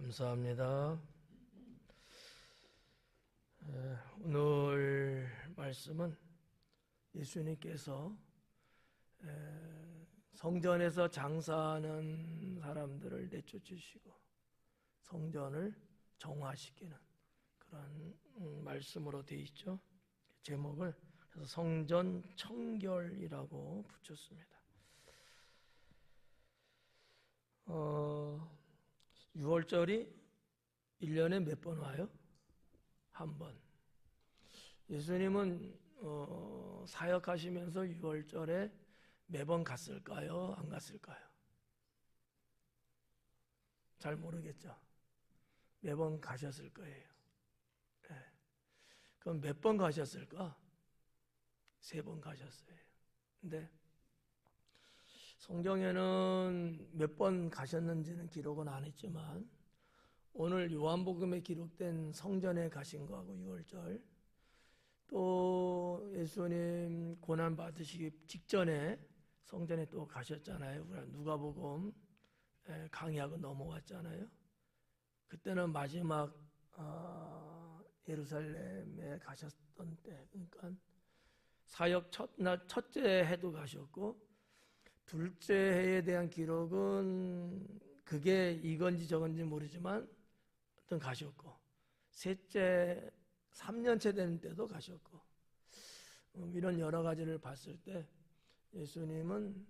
감사합니다. 오늘 말씀은 예수님께서 성전에서 장사하는 사람들을 내쫓으시고 성전을 정화시키는 그런 말씀으로 되어 있죠. 제목을 그래서 성전 청결이라고 붙였습니다. 6월절이 1년에 몇 번 와요? 한 번. 예수님은 사역하시면서 6월절에 매번 갔을까요? 안 갔을까요? 잘 모르겠죠. 매번 가셨을 거예요. 네. 그럼 몇 번 가셨을까? 3번 가셨어요. 근데 성경에는 몇 번 가셨는지는 기록은 안 했지만 오늘 요한복음에 기록된 성전에 가신 거하고 6월절 또 예수님 고난 받으시기 직전에 성전에 또 가셨잖아요. 누가복음 강의하고 넘어왔잖아요. 그때는 마지막 예루살렘에 가셨던 때, 그러니까 사역 첫째 해도 가셨고 둘째 해에 대한 기록은 그게 이건지 저건지 모르지만 어떤 가셨고 셋째 3년째 되는 때도 가셨고 이런 여러 가지를 봤을 때 예수님은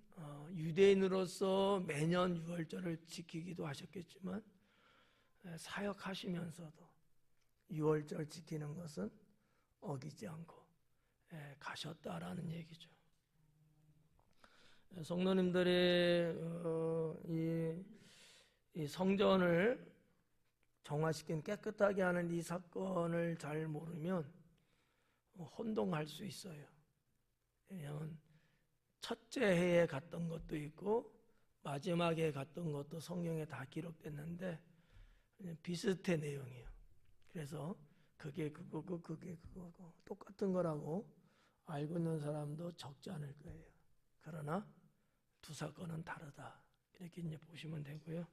유대인으로서 매년 6월절을 지키기도 하셨겠지만 사역하시면서도 6월절 지키는 것은 어기지 않고 가셨다라는 얘기죠. 성도님들이 이 성전을 정화시킨 깨끗하게 하는 이 사건을 잘 모르면 혼동할 수 있어요. 왜냐하면 첫째 해에 갔던 것도 있고 마지막에 갔던 것도 성경에 다 기록됐는데 비슷해 내용이에요. 그래서 그게 그거고 그게 그거고 똑같은 거라고 알고 있는 사람도 적지 않을 거예요. 그러나 두 사건은 다르다. 이렇게 이제 보시면 되고요.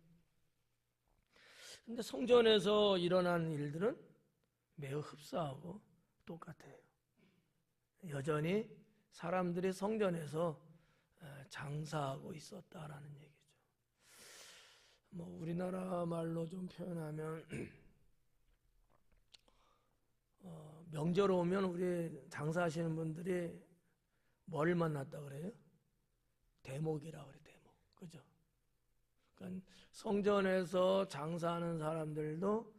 근데 성전에서 일어난 일들은 매우 흡사하고 똑같아요. 여전히 사람들이 성전에서 장사하고 있었다라는 얘기죠. 우리나라 말로 좀 표현하면 명절 오면 우리 장사하시는 분들이 뭘 만났다 그래요? 대목이라고 그래요. 대목. 그죠? 그러니까 성전에서 장사하는 사람들도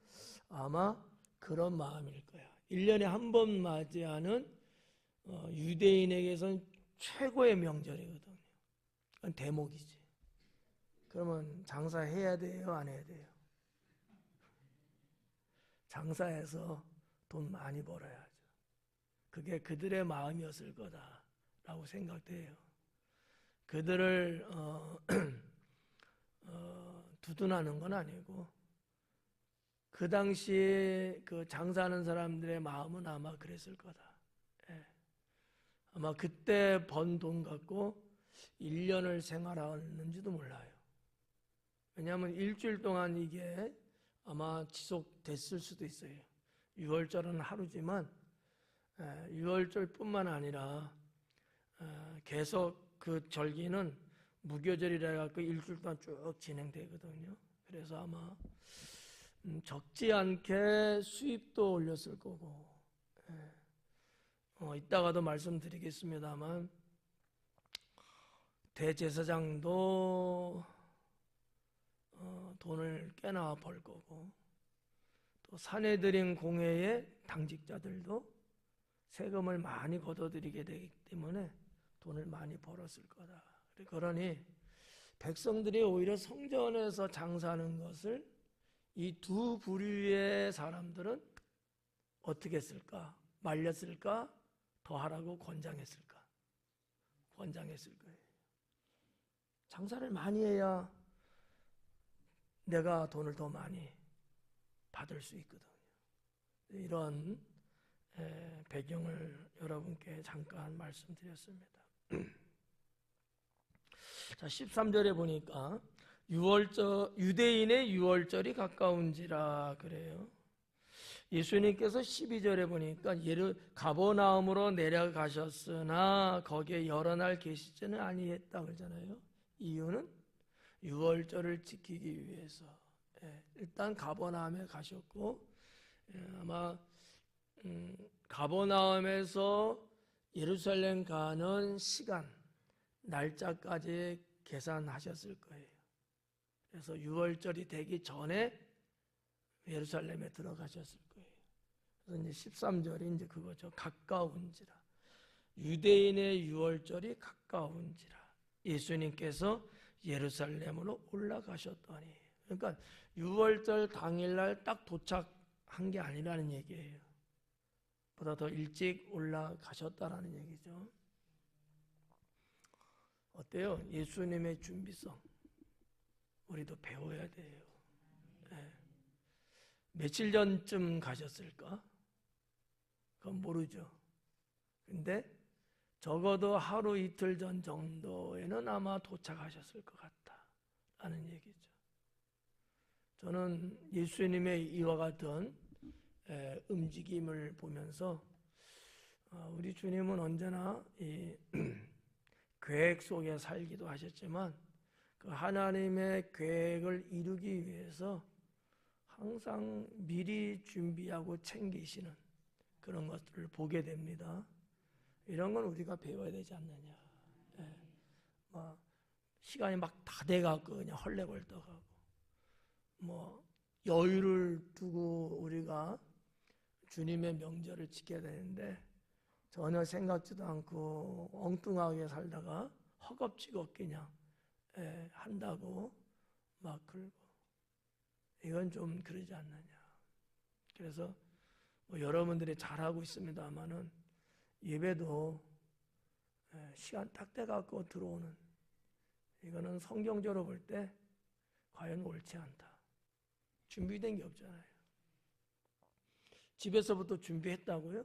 아마 그런 마음일 거야. 1년에 한 번 맞이하는 유대인에게서는 최고의 명절이거든요. 그건 대목이지. 그러면 장사해야 돼요? 안 해야 돼요? 장사해서 돈 많이 벌어야죠. 그게 그들의 마음이었을 거다라고 생각돼요. 그들을 두둔하는 건 아니고 그 당시에 그 장사하는 사람들의 마음은 아마 그랬을 거다. 아마 그때 번 돈 갖고 1년을 생활하는지도 몰라요. 왜냐하면 일주일 동안 이게 아마 지속됐을 수도 있어요. 6월절은 하루지만 6월절뿐만 아니라 계속 그 절기는 무교절이라 해갖고 일주일 동안 쭉 진행되거든요. 그래서 아마 적지 않게 수입도 올렸을 거고 이따가도 말씀드리겠습니다만 대제사장도 돈을 꽤나 벌 거고 또 산헤드린 공회의 당직자들도 세금을 많이 걷어들이게 되기 때문에 돈을 많이 벌었을 거다. 그러니 백성들이 오히려 성전에서 장사하는 것을 이 두 부류의 사람들은 어떻게 했을까? 말렸을까? 더 하라고 권장했을까? 권장했을 거예요. 장사를 많이 해야 내가 돈을 더 많이 받을 수 있거든요. 이런 배경을 여러분께 잠깐 말씀드렸습니다. 자, 13절에 보니까 유대인의 유월절이 가까운지라 그래요. 예수님께서 12절에 보니까 가버나움으로 내려가셨으나 거기에 여러 날 계시지는 아니했다 그러잖아요. 이유는 유월절을 지키기 위해서. 일단 가버나움에 가셨고, 아마 가버나움에서 예루살렘 가는 시간, 날짜까지 계산하셨을 거예요. 그래서 유월절이 되기 전에 예루살렘에 들어가셨을 거예요. 그래서 이제 13절이 이제 그거죠. 가까운지라. 유대인의 유월절이 가까운지라. 예수님께서 예루살렘으로 올라가셨더니. 그러니까 유월절 당일날 딱 도착한 게 아니라는 얘기예요. 보다 더 일찍 올라가셨다라는 얘기죠. 어때요? 예수님의 준비성. 우리도 배워야 돼요. 네. 며칠 전쯤 가셨을까? 그건 모르죠. 근데 적어도 하루 이틀 전 정도에는 아마 도착하셨을 것 같다라는 얘기죠. 저는 예수님의 이와 같은 움직임을 보면서 우리 주님은 언제나 이 계획 속에 살기도 하셨지만 그 하나님의 계획을 이루기 위해서 항상 미리 준비하고 챙기시는 그런 것들을 보게 됩니다. 이런 건 우리가 배워야 되지 않느냐. 시간이 막 다 돼가고 그냥 헐레벌떡하고 여유를 두고 우리가 주님의 명절을 지켜야 되는데 전혀 생각지도 않고 엉뚱하게 살다가 허겁지겁 그냥 한다고 막 그러고 이건 좀 그러지 않느냐. 그래서 여러분들이 잘하고 있습니다만은 예배도 시간 딱 돼갖고 들어오는 이거는 성경적으로 볼 때 과연 옳지 않다. 준비된 게 없잖아요. 집에서부터 준비했다고요?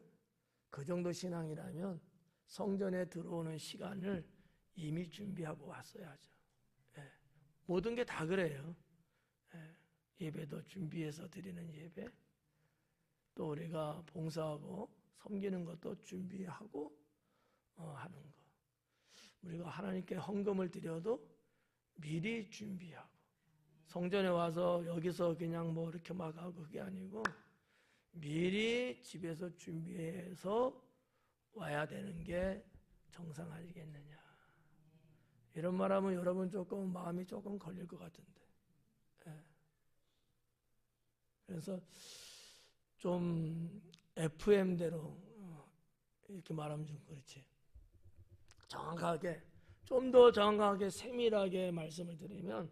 그 정도 신앙이라면 성전에 들어오는 시간을 이미 준비하고 왔어야죠. 모든 게 다 그래요. 예배도 준비해서 드리는 예배, 또 우리가 봉사하고 섬기는 것도 준비하고 하는 거. 우리가 하나님께 헌금을 드려도 미리 준비하고 성전에 와서 여기서 그냥 이렇게 막 하고 그게 아니고 미리 집에서 준비해서 와야 되는 게 정상 아니겠느냐. 이런 말하면 여러분 조금 마음이 조금 걸릴 것 같은데. 그래서 좀 FM대로 이렇게 말하면 좀 그렇지. 정확하게 좀 더 정확하게 세밀하게 말씀을 드리면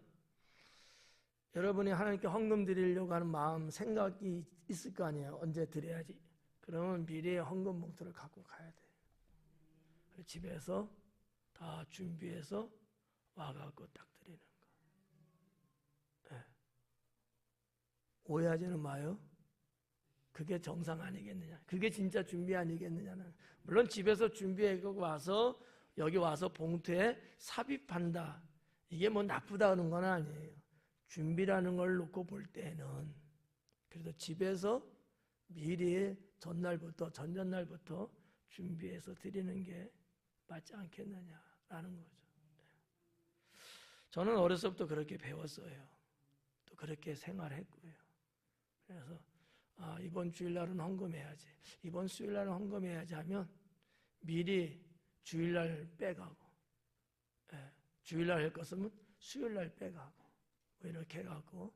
여러분이 하나님께 헌금 드리려고 하는 마음 생각이 있을 거 아니에요. 언제 드려야지. 그러면 미리 헌금 봉투를 갖고 가야 돼. 집에서 다 준비해서 와갖고 딱 드리는 거. 오해하지는 마요. 그게 정상 아니겠느냐. 그게 진짜 준비 아니겠느냐는. 물론 집에서 준비하고 와서 여기 와서 봉투에 삽입한다. 이게 나쁘다는 건 아니에요. 준비라는 걸 놓고 볼 때는 그래도 집에서 미리 전날부터 전전날부터 준비해서 드리는 게 맞지 않겠느냐라는 거죠. 저는 어려서부터 그렇게 배웠어요. 또 그렇게 생활했고요. 그래서 이번 주일날은 헌금해야지. 이번 수요일날은 헌금해야지 하면 미리 주일날 빼가고 주일날 할 것은 수요일날 빼가고 이렇게 해갖고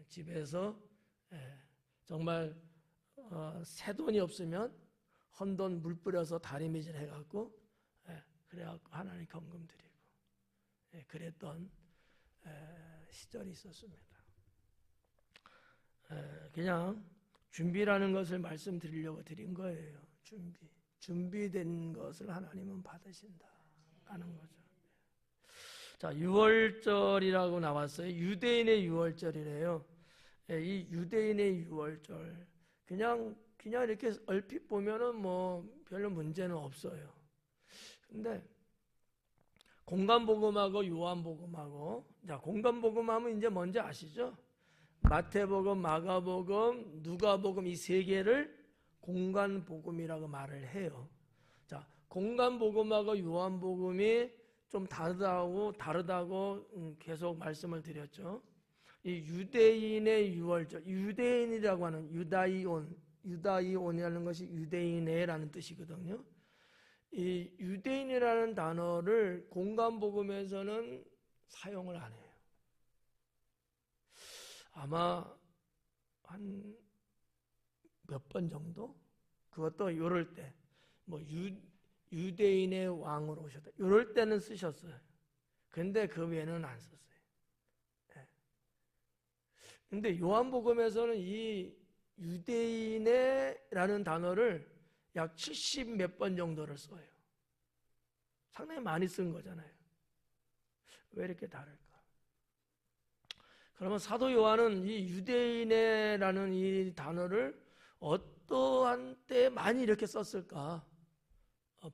집에서 정말 새 돈이 없으면 헌돈 물 뿌려서 다리미질 해갖고 그래갖고 하나님께 헌금 드리고 그랬던 시절이 있었습니다. 그냥 준비라는 것을 말씀드리려고 드린 거예요. 준비된 것을 하나님은 받으신다라는 거죠. 자, 유월절이라고 나왔어요. 유대인의 유월절이래요. 이 유대인의 유월절 그냥 이렇게 얼핏 보면은 별로 문제는 없어요. 근데 공간복음하고 요한복음하고, 자, 공간복음하면 이제 뭔지 아시죠? 마태복음, 마가복음, 누가복음 이 세 개를 공간복음이라고 말을 해요. 자, 공간복음하고 요한복음이 좀 다르다고 계속 말씀을 드렸죠. 이 유대인의 유월절, 유대인이라고 하는 유다이온이라는 것이 유대인의라는 뜻이거든요. 이 유대인이라는 단어를 공간복음에서는 사용을 안 해요. 아마 한 몇 번 정도? 그것도 요럴 때, 뭐 유대인의 왕으로 오셨다. 요럴 때는 쓰셨어요. 근데 그 외에는 안 썼어요. 근데 요한복음에서는 이 유대인의라는 단어를 약 70 몇 번 정도를 써요. 상당히 많이 쓴 거잖아요. 왜 이렇게 다를까? 그러면 사도 요한은 이 유대인의라는 이 단어를 어떠한 때 많이 이렇게 썼을까?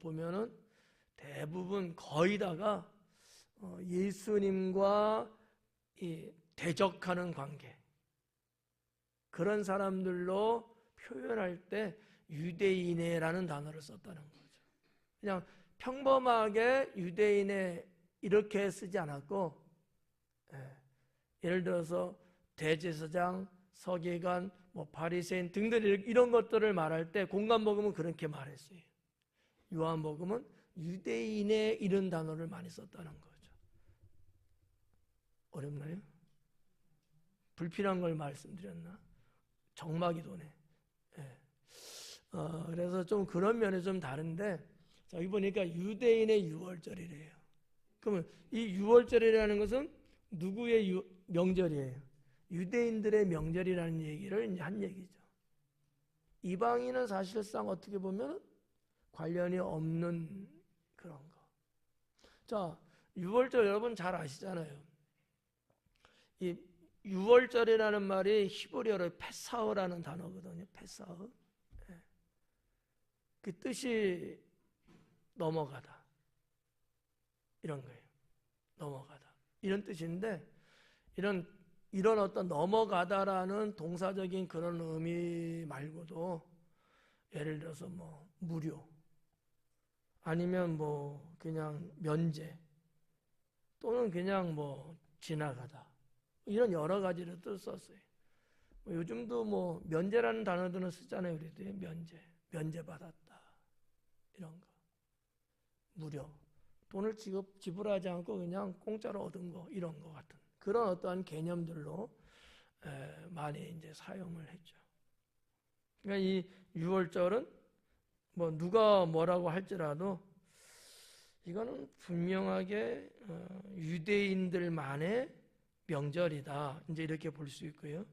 보면은 대부분 거의 다가 예수님과 대적하는 관계, 그런 사람들로 표현할 때 유대인의라는 단어를 썼다는 거죠. 그냥 평범하게 유대인의 이렇게 쓰지 않았고, 예를 들어서 대제사장, 서기관, 뭐 바리새인 등등 이런 것들을 말할 때 공간복음은 그렇게 말했어요. 요한복음은 유대인의 이런 단어를 많이 썼다는 거죠. 어렵나요? 불필요한 걸 말씀드렸나? 정막이 도네. 그래서 좀 그런 면에 좀 다른데, 여기 보니까 유대인의 유월절이래요. 그러면 이 유월절이라는 것은 누구의 명절이에요? 유대인들의 명절이라는 얘기를 이제 한 얘기죠. 이방인은 사실상 어떻게 보면 관련이 없는 그런 거. 자, 유월절 여러분 잘 아시잖아요. 이 유월절이라는 말이 히브리어로 페사흐라는 단어거든요. 페사흐. 그 뜻이 넘어가다, 이런 거예요. 넘어가다, 이런 뜻인데, 이런 어떤 넘어가다라는 동사적인 그런 의미 말고도, 예를 들어서 뭐 무료, 아니면 뭐 그냥 면제, 또는 그냥 뭐 지나가다, 이런 여러 가지를 또 썼어요. 요즘도 뭐 면제라는 단어들은 쓰잖아요. 우리도 면제받았다, 이런 거. 무료, 돈을 지불하지 않고 그냥 공짜로 얻은 거, 이런 거 같은 그런 어떠한 개념들로 많이 이제 사용을 했죠. 그러니까 이 유월절은 뭐 누가 뭐라고 할지라도 이거는 분명하게 유대인들만의 명절이다, 이제 이렇게 볼 수 있고요.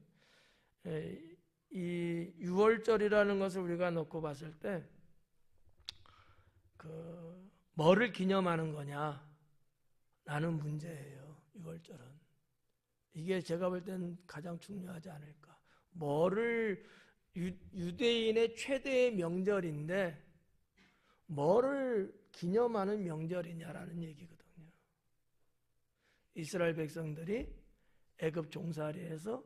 이 유월절이라는 것을 우리가 놓고 봤을 때 뭐를 기념하는 거냐라는 문제예요. 유월절은 이게 제가 볼 때는 가장 중요하지 않을까. 유대인의 최대의 명절인데 뭐를 기념하는 명절이냐라는 얘기거든요. 이스라엘 백성들이 애굽 종살이에서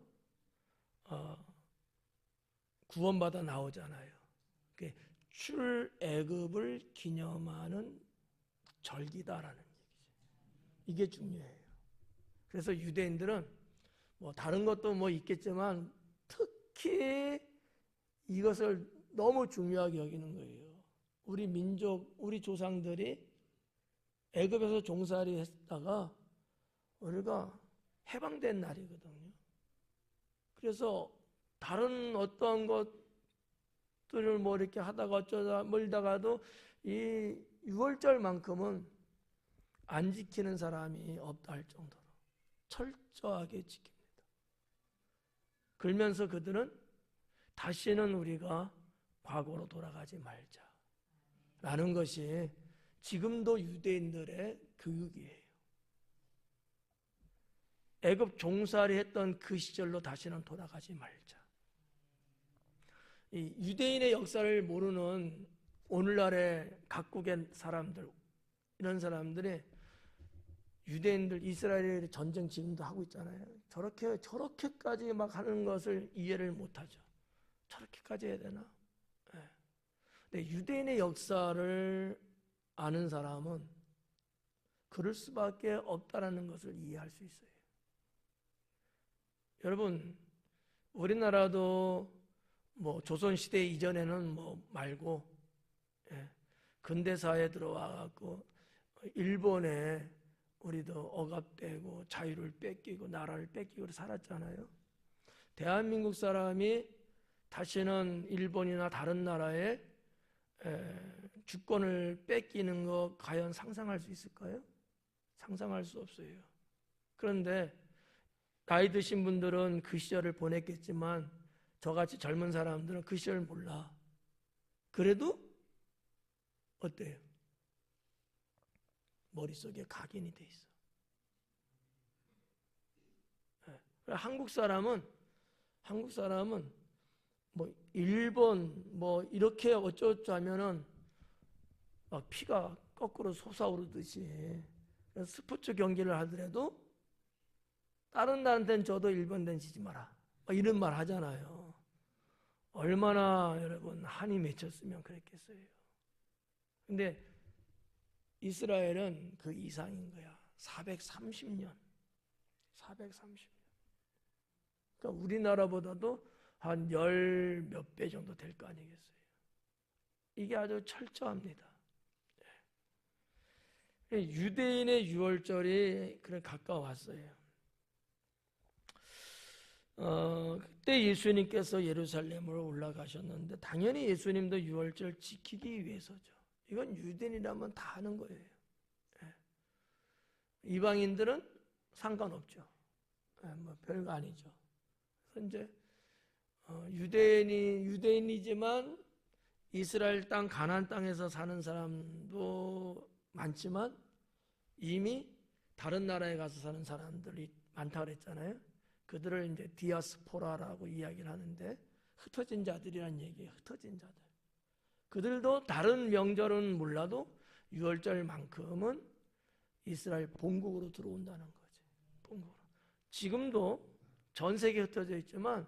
구원받아 나오잖아요. 출애굽을 기념하는 절기다라는 얘기죠. 이게 중요해요. 그래서 유대인들은 뭐 다른 것도 뭐 있겠지만 특히 이것을 너무 중요하게 여기는 거예요. 우리 민족, 우리 조상들이 애굽에서 종살이 했다가 우리가 해방된 날이거든요. 그래서 다른 어떠한 것들을 뭐 이렇게 하다가 어쩌다 멀다가도 이 유월절만큼은 안 지키는 사람이 없다 할 정도로 철저하게 지킵니다. 그러면서 그들은 다시는 우리가 과거로 돌아가지 말자라는 것이 지금도 유대인들의 교육이에요. 애굽 종살이 했던 그 시절로 다시는 돌아가지 말자. 이 유대인의 역사를 모르는 오늘날의 각국의 사람들, 이런 사람들이 유대인들 이스라엘의 전쟁 지금도 하고 있잖아요. 저렇게까지 막 하는 것을 이해를 못하죠. 저렇게까지 해야 되나? 네. 근데 유대인의 역사를 아는 사람은 그럴 수밖에 없다라는 것을 이해할 수 있어요. 여러분, 우리나라도 뭐 조선시대 이전에는 뭐 말고 근대사에 들어와갖고 일본에 우리도 억압되고 자유를 뺏기고 나라를 뺏기고 살았잖아요. 대한민국 사람이 다시는 일본이나 다른 나라에 주권을 뺏기는 거 과연 상상할 수 있을까요? 상상할 수 없어요. 그런데 나이 드신 분들은 그 시절을 보냈겠지만 저같이 젊은 사람들은 그 시절 몰라. 그래도 어때요? 머릿속에 각인이 돼 있어. 한국 사람은 뭐 일본 뭐 이렇게 어쩌고저쩌고 하면은 막 피가 거꾸로 솟아오르듯이 스포츠 경기를 하더라도 다른 나라한테는 저도 일본 지지 마라 이런 말 하잖아요. 얼마나 여러분 한이 맺혔으면 그랬겠어요. 근데 이스라엘은 그 이상인 거야. 430년. 그러니까 우리나라보다도 한 열 몇 배 정도 될 거 아니겠어요. 이게 아주 철저합니다. 유대인의 유월절이 그래 가까웠어요. 그때 예수님께서 예루살렘으로 올라가셨는데 당연히 예수님도 유월절 지키기 위해서죠. 이건 유대인이라면 다 하는 거예요. 이방인들은 상관없죠. 뭐 별거 아니죠. 그래서 이제 유대인이지만 이스라엘 땅 가나안 땅에서 사는 사람도 많지만 이미 다른 나라에 가서 사는 사람들이 많다고 그랬잖아요. 그들을 이제 디아스포라라고 이야기를 하는데 흩어진 자들이란 얘기예요. 흩어진 자들. 그들도 다른 명절은 몰라도 유월절만큼은 이스라엘 본국으로 들어온다는 거지. 본국으로. 지금도 전 세계에 흩어져 있지만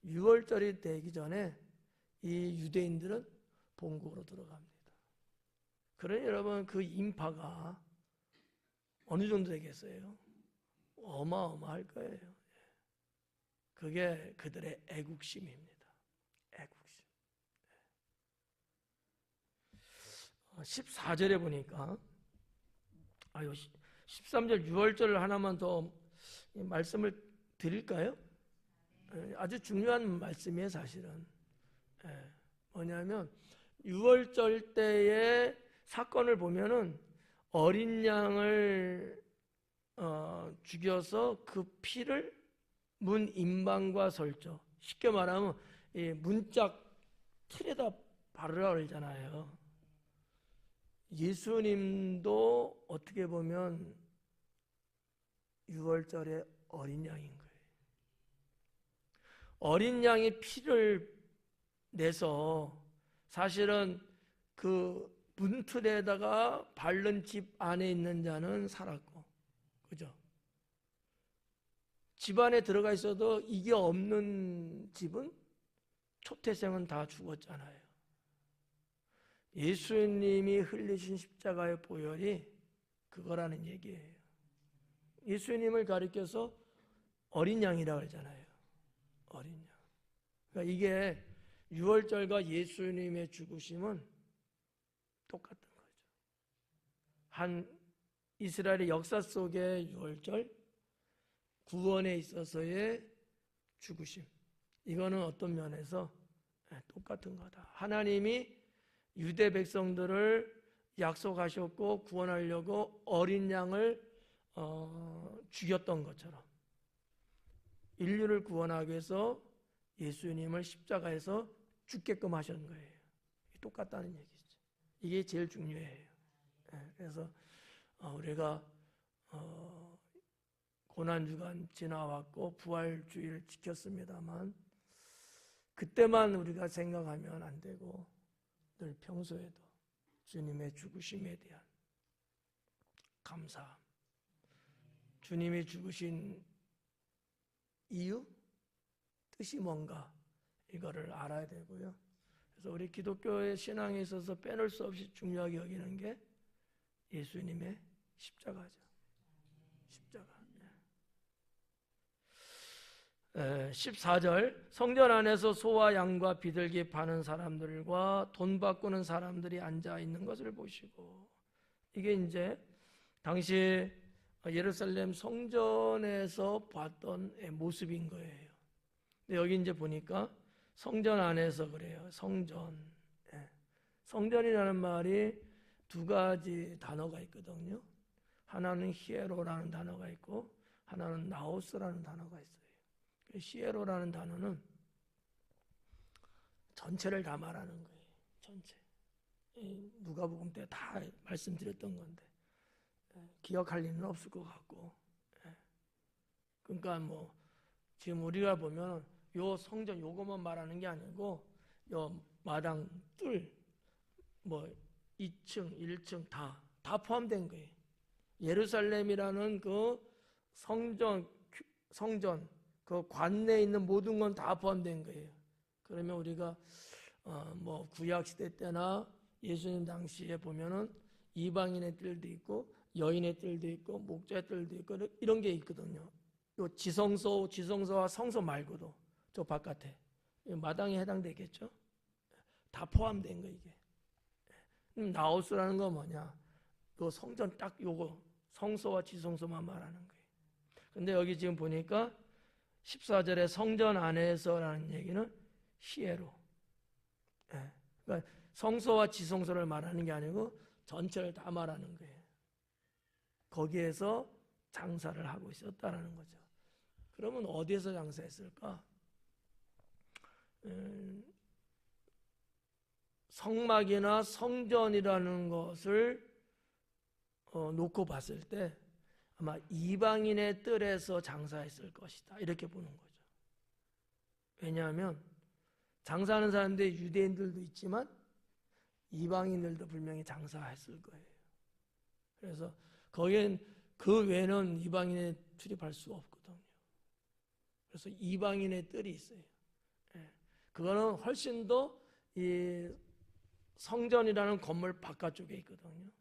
유월절이 되기 전에 이 유대인들은 본국으로 들어갑니다. 그러니 여러분 그 인파가 어느 정도 되겠어요? 어마어마할 거예요. 그게 그들의 애국심입니다. 애국심. 14절에 보니까 13절 유월절 하나만 더 말씀을 드릴까요? 아주 중요한 말씀이에요, 사실은. 뭐냐면 유월절 때의 사건을 보면은 어린 양을 죽여서 그 피를 문 임방과 설죠. 쉽게 말하면 이 문짝 틀에다 바르라 그러잖아요. 예수님도 어떻게 보면 유월절에 어린 양인 거예요. 어린 양의 피를 내서 사실은 그 문틀에다가 바른 집 안에 있는 자는 살았고, 그죠? 집 안에 들어가 있어도 이게 없는 집은 초태생은 다 죽었잖아요. 예수님이 흘리신 십자가의 보혈이 그거라는 얘기예요. 예수님을 가리켜서 어린 양이라고 하잖아요. 어린 양. 그러니까 이게 유월절과 예수님의 죽으심은 똑같은 거죠. 한 이스라엘의 역사 속의 유월절, 구원에 있어서의 죽으심. 이거는 어떤 면에서 똑같은 거다. 하나님이 유대 백성들을 약속하셨고 구원하려고 어린 양을 죽였던 것처럼 인류를 구원하기 위해서 예수님을 십자가에서 죽게끔 하신 거예요. 똑같다는 얘기죠. 이게 제일 중요해요. 그래서 우리가 고난주간 지나왔고 부활주의를 지켰습니다만 그때만 우리가 생각하면 안 되고 늘 평소에도 주님의 죽으심에 대한 감사함, 주님이 죽으신 이유, 뜻이 뭔가 이거를 알아야 되고요. 그래서 우리 기독교의 신앙에 있어서 빼놓을 수 없이 중요하게 여기는 게 예수님의 십자가죠. 십자가. 14절 성전 안에서 소와 양과 비둘기 파는 사람들과 돈 바꾸는 사람들이 앉아 있는 것을 보시고, 이게 이제 당시 예루살렘 성전에서 봤던 모습인 거예요. 근데 여기 이제 보니까 성전 안에서 그래요. 성전. 성전이라는 말이 두 가지 단어가 있거든요. 하나는 히에로라는 단어가 있고 하나는 나오스라는 단어가 있어요. 히에로라는 단어는 전체를 다 말하는 거예요. 전체. 누가복음 때 다 말씀드렸던 건데 기억할 일은 없을 것 같고. 그러니까 뭐 지금 우리가 보면 요 성전 요것만 말하는 게 아니고 요 마당 뜰 뭐 2층, 1층 다 포함된 거예요. 예루살렘이라는 그 성전 그 관내에 있는 모든 건 다 포함된 거예요. 그러면 우리가 뭐 구약 시대 때나 예수님 당시에 보면은 이방인의 뜰도 있고 여인의 뜰도 있고 목자의 뜰도 있고 이런 게 있거든요. 요 지성소와 성소 말고도 저 바깥에 마당에 해당되겠죠. 다 포함된 거 이게. 나우스라는 건 뭐냐? 요 성전 딱 요거 성소와 지성소만 말하는 거예요. 근데 여기 지금 보니까 14절에 성전 안에서라는 얘기는 히에로. 그러니까 성소와 지성소를 말하는 게 아니고 전체를 다 말하는 거예요. 거기에서 장사를 하고 있었다라는 거죠. 그러면 어디에서 장사했을까? 성막이나 성전이라는 것을 놓고 봤을 때 아마 이방인의 뜰에서 장사했을 것이다 이렇게 보는 거죠. 왜냐하면 장사하는 사람들이 유대인들도 있지만 이방인들도 분명히 장사했을 거예요. 그래서 거기엔 그 외에는 이방인에 출입할 수 없거든요. 그래서 이방인의 뜰이 있어요. 그거는 훨씬 더 이 성전이라는 건물 바깥쪽에 있거든요.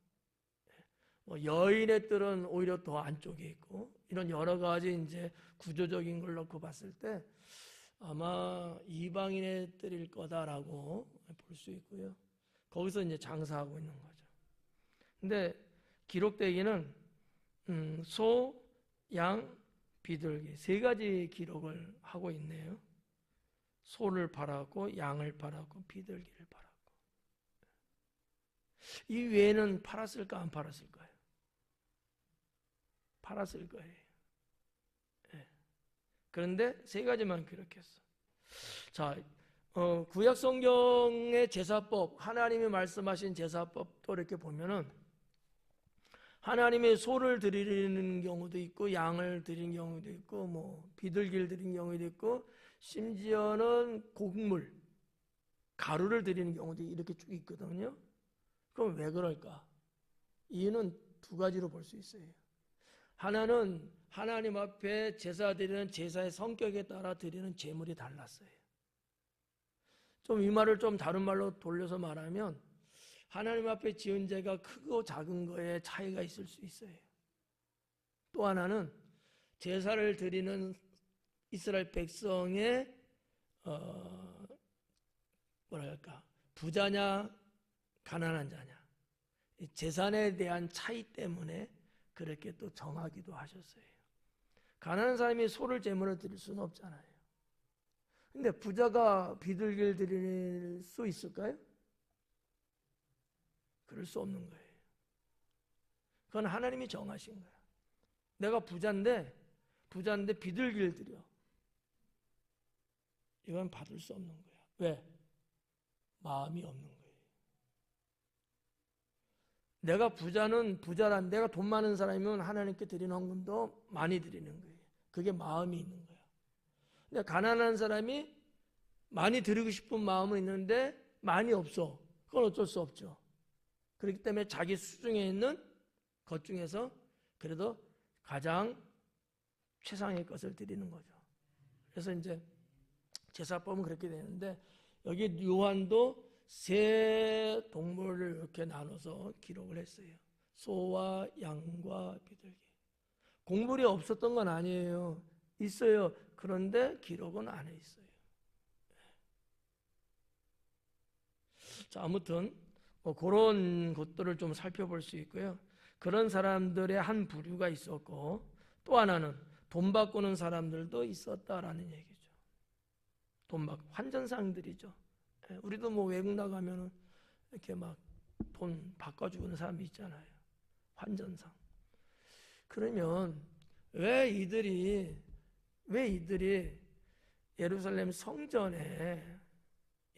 뭐 여인의 뜰은 오히려 더 안쪽에 있고 이런 여러 가지 이제 구조적인 걸 놓고 봤을 때 아마 이방인의 뜰일 거다라고 볼 수 있고요. 거기서 이제 장사하고 있는 거죠. 근데 기록되기는 소, 양, 비둘기 세 가지 기록을 하고 있네요. 소를 팔았고 양을 팔았고 비둘기를 팔았고. 이 외에는 팔았을까 안 팔았을까요? 팔았을 거예요. 그런데 세 가지만 기록했어. 자, 구약 성경의 제사법, 하나님이 말씀하신 제사법도 이렇게 보면은 하나님의 소를 드리는 경우도 있고 양을 드리는 경우도 있고 뭐 비둘기를 드리는 경우도 있고 심지어는 곡물, 가루를 드리는 경우도 이렇게 쭉 있거든요. 그럼 왜 그럴까? 이유는 두 가지로 볼 수 있어요. 하나는 하나님 앞에 제사 드리는 제사의 성격에 따라 드리는 제물이 달랐어요. 좀 이 말을 좀 다른 말로 돌려서 말하면 하나님 앞에 지은 죄가 크고 작은 거에 차이가 있을 수 있어요. 또 하나는 제사를 드리는 이스라엘 백성의 뭐랄까 부자냐 가난한 자냐 재산에 대한 차이 때문에 그렇게 또 정하기도 하셨어요. 가난한 사람이 소를 제물로 드릴 수는 없잖아요. 근데 부자가 비둘기를 드릴 수 있을까요? 그럴 수 없는 거예요. 그건 하나님이 정하신 거야. 내가 부자인데 비둘기를 드려. 이건 받을 수 없는 거야. 왜? 마음이 없는 거예요. 내가 내가 돈 많은 사람이면 하나님께 드리는 헌금도 많이 드리는 거예요. 그게 마음이 있는 거야. 근데 가난한 사람이 많이 드리고 싶은 마음은 있는데 많이 없어. 그건 어쩔 수 없죠. 그렇기 때문에 자기 수중에 있는 것 중에서 그래도 가장 최상의 것을 드리는 거죠. 그래서 이제 제사법은 그렇게 되는데 여기 요한도 세 동물을 이렇게 나눠서 기록을 했어요. 소와 양과 비둘기. 곡물이 없었던 건 아니에요. 있어요. 그런데 기록은 안 해 있어요. 자, 아무튼 그런 것들을 좀 살펴볼 수 있고요. 그런 사람들의 한 부류가 있었고 또 하나는 돈 바꾸는 사람들도 있었다라는 얘기죠. 환전상들이죠. 우리도 뭐 외국 나가면 이렇게 막 돈 바꿔주는 사람이 있잖아요. 환전상. 그러면 왜 이들이 예루살렘 성전에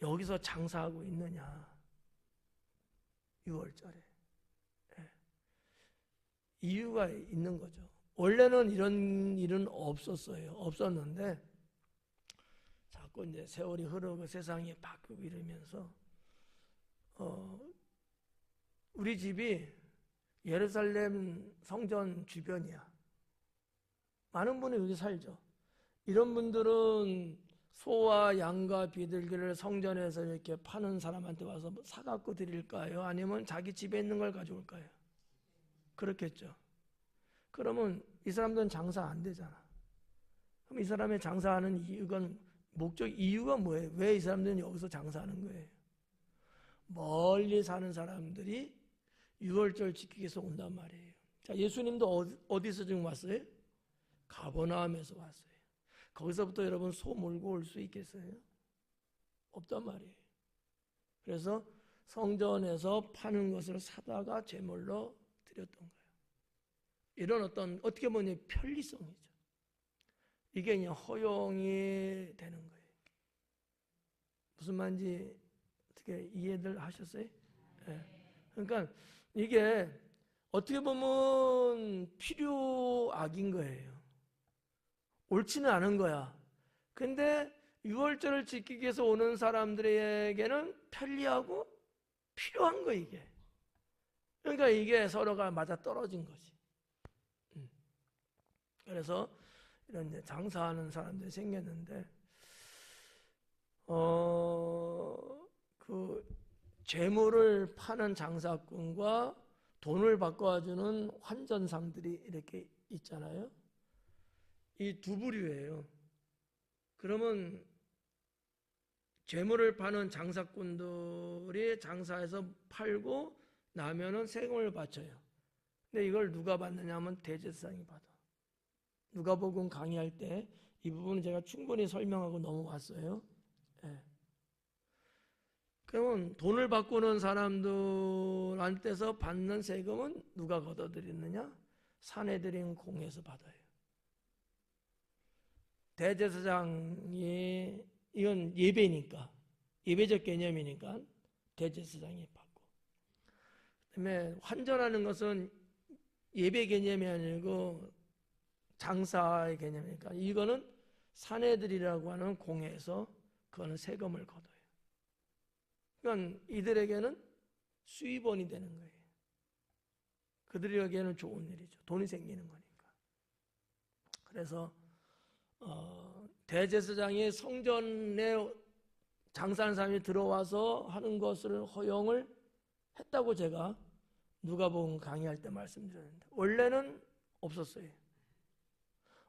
여기서 장사하고 있느냐? 6월절에. 이유가 있는 거죠. 원래는 이런 일은 없었는데 자꾸 이제 세월이 흐르고 세상이 바뀌고 이러면서 우리 집이 예루살렘 성전 주변이야. 많은 분이 여기 살죠. 이런 분들은 소와 양과 비둘기를 성전에서 이렇게 파는 사람한테 와서 사갖고 드릴까요? 아니면 자기 집에 있는 걸 가져올까요? 그렇겠죠. 그러면 이 사람들은 장사 안 되잖아. 그럼 이 사람의 장사하는 이유가 뭐예요? 왜 이 사람들은 여기서 장사하는 거예요? 멀리 사는 사람들이 6월절 지키기 위해서 온단 말이에요. 자, 예수님도 어디서 지금 왔어요? 가버나움에서 왔어요. 거기서부터 여러분 소 몰고 올 수 있겠어요? 없단 말이에요. 그래서 성전에서 파는 것을 사다가 제물로 드렸던 거예요. 이런 어떻게 보면 편리성이죠. 이게 그냥 허용이 되는 거예요. 무슨 말인지 어떻게 이해들 하셨어요? 네. 그러니까 이게 어떻게 보면 필요악인 거예요. 옳지는 않은 거야. 근데 6월절을 지키기 위해서 오는 사람들에게는 편리하고 필요한 거 이게. 그러니까 이게 서로가 맞아 떨어진 거지. 그래서 이런 이제 장사하는 사람들이 생겼는데, 그 재물을 파는 장사꾼과 돈을 바꿔주는 환전상들이 이렇게 있잖아요. 이 두 부류예요. 그러면 재물을 파는 장사꾼들이 장사해서 팔고 나면은 세금을 바쳐요. 근데 이걸 누가 받느냐 하면 대제사장이 받아. 누가복음 강의할 때 이 부분은 제가 충분히 설명하고 넘어왔어요. 네. 그러면 돈을 바꾸는 사람들한테서 받는 세금은 누가 걷어들이느냐? 사내들인 공에서 받아요. 대제사장이 이건 예배니까 예배적 개념이니까 대제사장이 받고, 그다음에 환전하는 것은 예배 개념이 아니고 장사의 개념이니까 이거는 사내들이라고 하는 공회에서 그거는 세금을 걷어요. 그러니까 이들에게는 수입원이 되는 거예요. 그들에게는 좋은 일이죠. 돈이 생기는 거니까. 그래서 대제사장이 성전에 장사하는 사람이 들어와서 하는 것을 허용을 했다고 제가 누가복음 강의할 때 말씀드렸는데, 원래는 없었어요.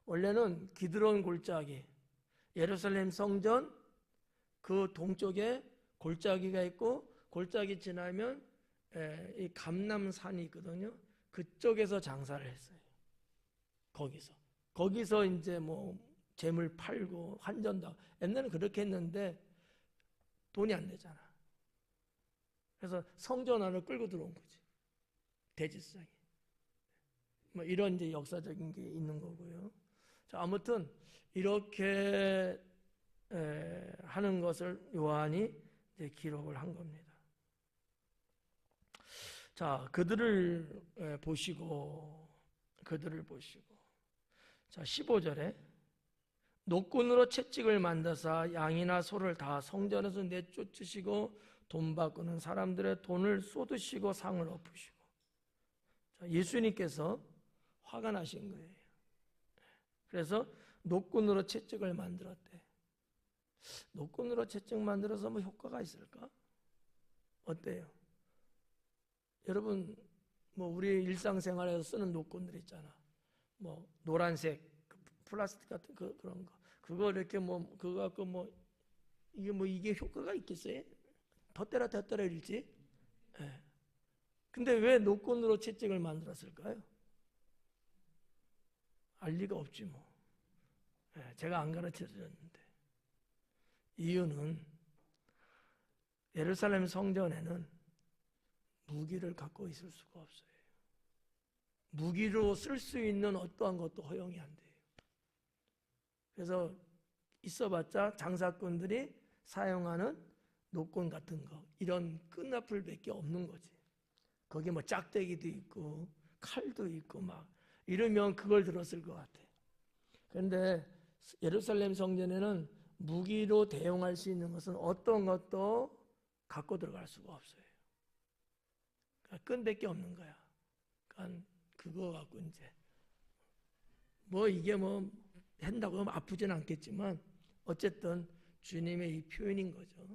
원래는 기드론 골짜기, 예루살렘 성전 그 동쪽에 골짜기가 있고, 골짜기 지나면 이 감람산이 있거든요. 그쪽에서 장사를 했어요. 거기서 이제 뭐 재물 팔고 환전도. 옛날에는 그렇게 했는데 돈이 안 되잖아. 그래서 성전 안을 끌고 들어온 거지, 대제사장이. 뭐 이런 이제 역사적인 게 있는 거고요. 자, 아무튼 이렇게 하는 것을 요한이 이제 기록을 한 겁니다. 자, 그들을 보시고 자, 15절에 노끈으로 채찍을 만드사 양이나 소를 다 성전에서 내쫓으시고 돈 바꾸는 사람들의 돈을 쏟으시고 상을 엎으시고. 자, 예수님께서 화가 나신 거예요. 그래서 노끈으로 채찍을 만들었대. 노끈으로 채찍 만들어서 뭐 효과가 있을까? 어때요? 여러분 뭐 우리 일상생활에서 쓰는 노끈들 있잖아. 뭐 노란색 플라스틱 같은 그런 거. 그거 이렇게 뭐 그거 갖고 이게 효과가 있겠어요? 더 때려 일지. 예. 근데 왜 노끈으로 채찍을 만들었을까요? 알 리가 없지 뭐. 예, 제가 안 가르쳐 드렸는데. 이유는 예루살렘 성전에는 무기를 갖고 있을 수가 없어요. 무기로 쓸 수 있는 어떠한 것도 허용이 안 돼요. 그래서 있어봤자 장사꾼들이 사용하는 노끈 같은 거, 이런 끈나풀밖에 없는 거지. 거기 뭐 짝대기도 있고 칼도 있고 막 이러면 그걸 들었을 것 같아. 그런데 예루살렘 성전에는 무기로 대용할 수 있는 것은 어떤 것도 갖고 들어갈 수가 없어요. 그러니까 끈밖에 없는 거야. 그러니까 그거 갖고 이제 뭐 이게 뭐 한다고 하면 아프진 않겠지만 어쨌든 주님의 이 표현인 거죠.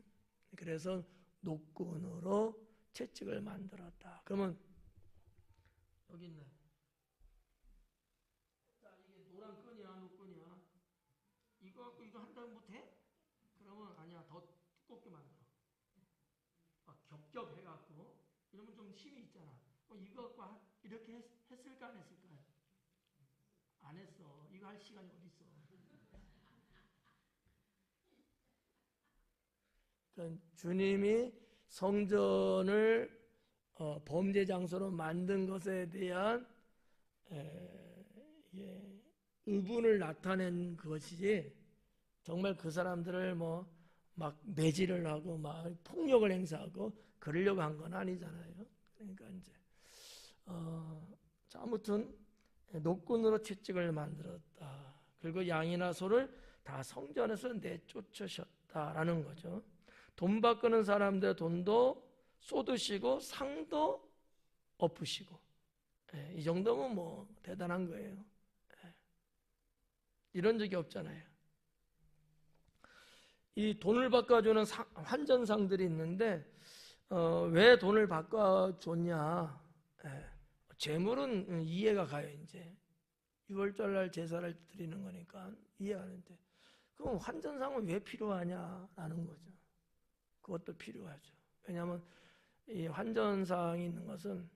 그래서 노끈으로 채찍을 만들었다. 그러면 여기 있네. 자, 이게 노란 끈이야, 노끈이야. 이거 갖고 이거 한다면 못해? 그러면 아니야, 더 두껍게 만들어. 겹겹해갖고 이러면 좀 힘이 있잖아. 이거 갖고 이렇게 했을까 안 했을까요? 안 했어. 이거 할 시간이 어디 있어? 그러니까 주님이 성전을 범죄 장소로 만든 것에 대한 의분을 나타낸 것이지 정말 그 사람들을 뭐 막 매질을 하고 막 폭력을 행사하고 그러려고 한 건 아니잖아요. 그러니까 이제 자, 아무튼 노끈으로 채찍을 만들었다. 그리고 양이나 소를 다 성전에서 내쫓으셨다라는 거죠. 돈 바꾸는 사람들의 돈도 쏟으시고 상도 엎으시고, 이 정도면 뭐 대단한 거예요. 이런 적이 없잖아요. 이 돈을 바꿔주는 환전상들이 있는데 왜 돈을 바꿔줬냐? 재물은 이해가 가요. 이제 6월절날 제사를 드리는 거니까 이해하는데 그럼 환전상은 왜 필요하냐라는 거죠. 그것도 필요하죠. 왜냐하면 이 환전상이 있는 것은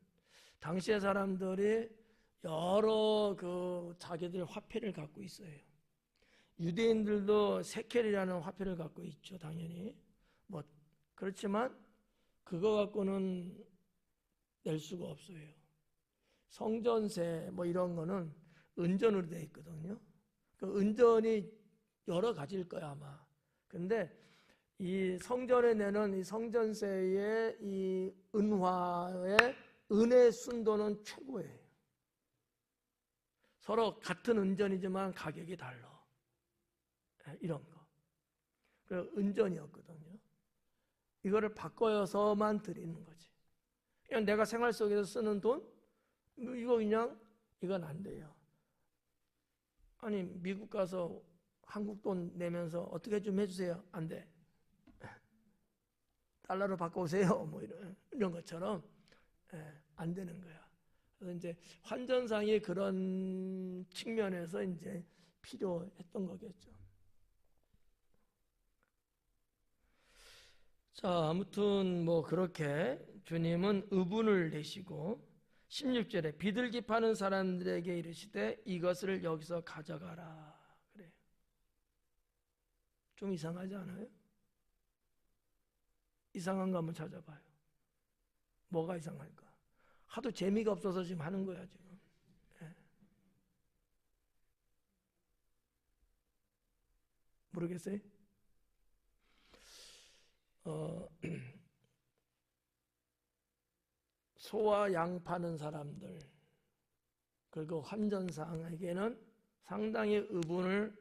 당시의 사람들이 여러 자기들 화폐를 갖고 있어요. 유대인들도 세켈이라는 화폐를 갖고 있죠, 당연히. 뭐 그렇지만 그거 갖고는 낼 수가 없어요. 성전세 뭐 이런 거는 은전으로 되어 있거든요. 그 은전이 여러 가지일 거야 아마. 근데 이 성전에 내는 이 성전세의 이 은화의 은의 순도는 최고예요. 서로 같은 은전이지만 가격이 달라. 이런 거. 그 은전이었거든요. 이거를 바꿔서만 드리는 거지. 그냥 내가 생활 속에서 쓰는 돈, 이거 그냥 이건 안 돼요. 아니 미국 가서 한국 돈 내면서 어떻게 좀 해주세요. 안 돼. 달러로 바꿔오세요. 뭐 이런 것처럼 안 되는 거야. 그래서 이제 환전상이 그런 측면에서 이제 필요했던 거겠죠. 자, 아무튼 뭐 그렇게 주님은 의분을 내시고 16절에 비둘기 파는 사람들에게 이르시되 이것을 여기서 가져가라. 그래. 좀 이상하지 않아요? 이상한 거 한번 찾아봐요. 뭐가 이상할까? 하도 재미가 없어서 지금 하는 거야 지금. 모르겠어요? 소와 양 파는 사람들 그리고 환전상에게는 상당히 의분을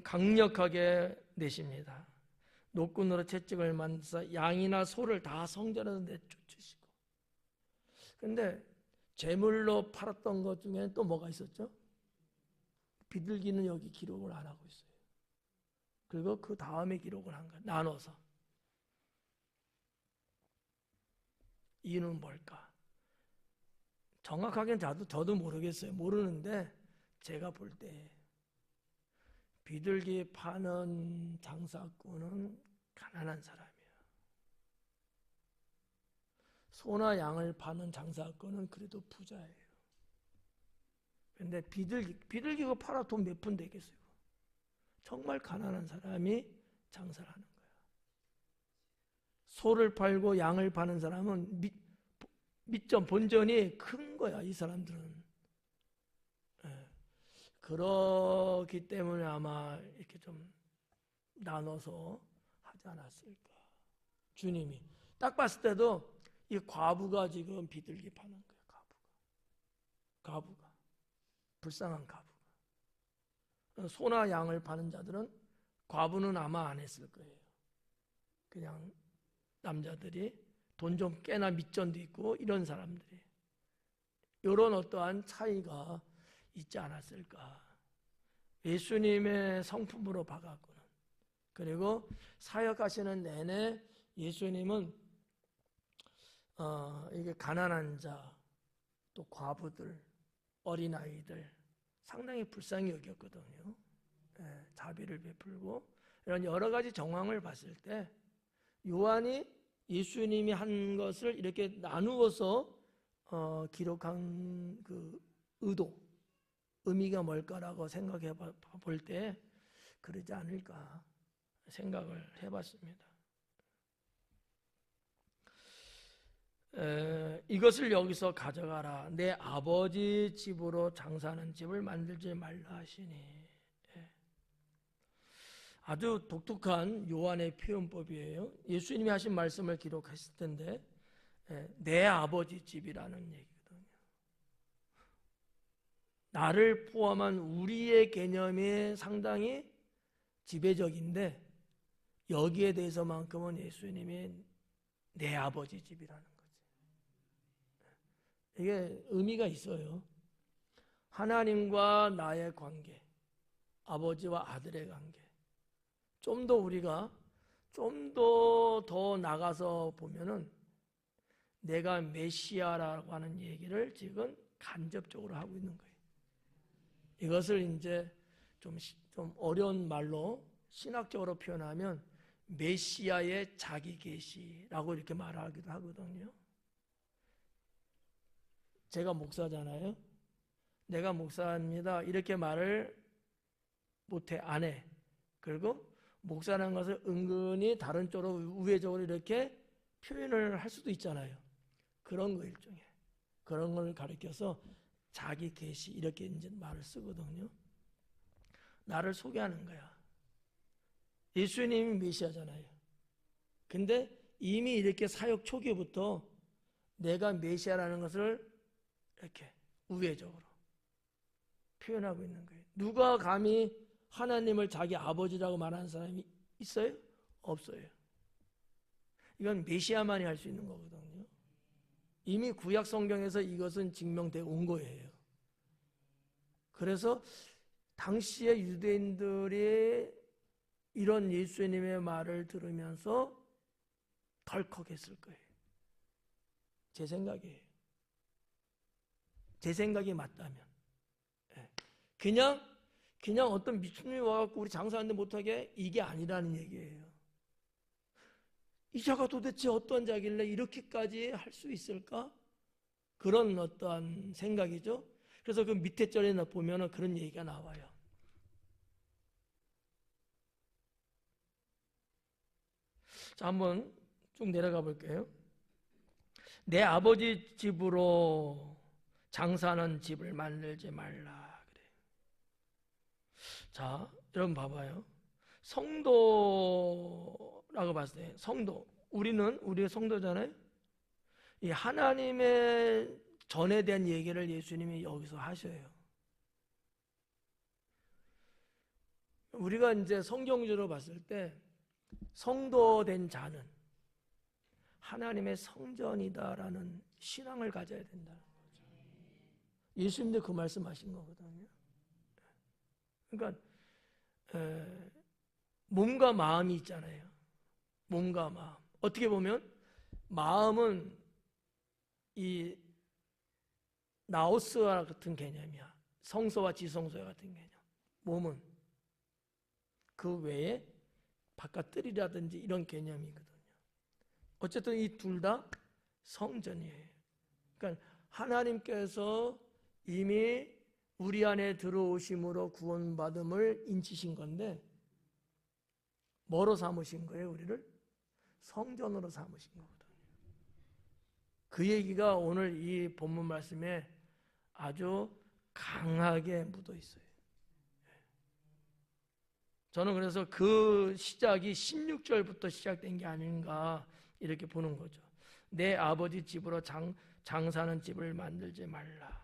강력하게 내십니다. 노끈으로 채찍을 만드사 양이나 소를 다 성전에서 내쫓으시고. 근데 제물로 팔았던 것 중에 또 뭐가 있었죠? 비둘기는 여기 기록을 안 하고 있어요. 그리고 그 다음에 기록을 한 거예요. 나눠서. 이유는 뭘까? 정확하게는 저도 모르겠어요. 모르는데 제가 볼 때 비둘기 파는 장사꾼은 가난한 사람이에요. 소나 양을 파는 장사꾼은 그래도 부자예요. 근데 비둘기가 팔아 돈 몇 푼 되겠어요? 정말 가난한 사람이 장사를 하는 거예요. 소를 팔고 양을 파는 사람은 밑점 본전이 큰 거야. 이 사람들은. 그렇기 때문에 아마 이렇게 좀 나눠서 하지 않았을까. 주님이 딱 봤을 때도 이 과부가 지금 비둘기 파는 거예요. 과부가 불쌍한 과부가. 소나 양을 파는 자들은 과부는 아마 안 했을 거예요. 그냥 남자들이 돈 좀 꽤나 밑전도 있고 이런 사람들이 이런 어떠한 차이가 있지 않았을까. 예수님의 성품으로 봐갖고는. 그리고 사역하시는 내내 예수님은 이게 가난한 자, 또 과부들, 어린아이들 상당히 불쌍히 여겼거든요. 자비를 베풀고 이런 여러 가지 정황을 봤을 때 요한이 예수님이 한 것을 이렇게 나누어서 기록한 그 의미가 뭘까라고 생각해 볼 때 그러지 않을까 생각을 해봤습니다. 이것을 여기서 가져가라. 내 아버지 집으로 장사하는 집을 만들지 말라 하시니. 아주 독특한 요한의 표현법이에요. 예수님이 하신 말씀을 기록했을 텐데 내 아버지 집이라는 얘기거든요. 나를 포함한 우리의 개념이 상당히 지배적인데 여기에 대해서만큼은 예수님이 내 아버지 집이라는 거지. 이게 의미가 있어요. 하나님과 나의 관계, 아버지와 아들의 관계. 좀 더 우리가 좀 더 나가서 보면은 내가 메시아라고 하는 얘기를 지금 간접적으로 하고 있는 거예요. 이것을 이제 좀 어려운 말로 신학적으로 표현하면 메시아의 자기 계시라고 이렇게 말하기도 하거든요. 제가 목사잖아요. 내가 목사입니다. 이렇게 말을 못해, 안 해. 그리고 목사라는 것을 은근히 다른 쪽으로 우회적으로 이렇게 표현을 할 수도 있잖아요. 그런 거 일종의. 그런 걸 가리켜서 자기 계시 이렇게 이제 말을 쓰거든요. 나를 소개하는 거야. 예수님이 메시아잖아요. 근데 이미 이렇게 사역 초기부터 내가 메시아라는 것을 이렇게 우회적으로 표현하고 있는 거예요. 누가 감히 하나님을 자기 아버지라고 말하는 사람이 있어요? 없어요. 이건 메시아만이 할 수 있는 거거든요. 이미 구약 성경에서 이것은 증명되어 온 거예요. 그래서 당시의 유대인들이 이런 예수님의 말을 들으면서 덜컥했을 거예요. 제 생각이에요. 제 생각이 맞다면. 그냥 어떤 미친놈이 와갖고 우리 장사하는데 못하게 이게 아니라는 얘기예요. 이 자가 도대체 어떤 자길래 이렇게까지 할 수 있을까? 그런 어떠한 생각이죠. 그래서 그 밑에 절에 보면은 그런 얘기가 나와요. 자, 한번 쭉 내려가 볼게요. 내 아버지 집으로 장사하는 집을 만들지 말라. 그래. 자, 여러분 봐봐요. 성도라고 봤을 때, 우리가 성도잖아요. 이 하나님의 전에 대한 얘기를 예수님이 여기서 하셔요. 우리가 이제 성경적으로 봤을 때 성도된 자는 하나님의 성전이다라는 신앙을 가져야 된다는 거죠. 예수님도 그 말씀하신 거거든요. 그러니까 몸과 마음이 있잖아요. 몸과 마음. 어떻게 보면 마음은 이 나우스와 같은 개념이야. 성소와 지성소와 같은 개념. 몸은 그 외에 바깥들이라든지 이런 개념이거든요. 어쨌든 이 둘 다 성전이에요. 그러니까 하나님께서 이미 우리 안에 들어오심으로 구원받음을 인치신 건데 뭐로 삼으신 거예요? 우리를 성전으로 삼으신 거거든요. 그 얘기가 오늘 이 본문 말씀에 아주 강하게 묻어 있어요. 저는 그래서 그 시작이 16절부터 시작된 게 아닌가 이렇게 보는 거죠. 내 아버지 집으로 장사하는 집을 만들지 말라.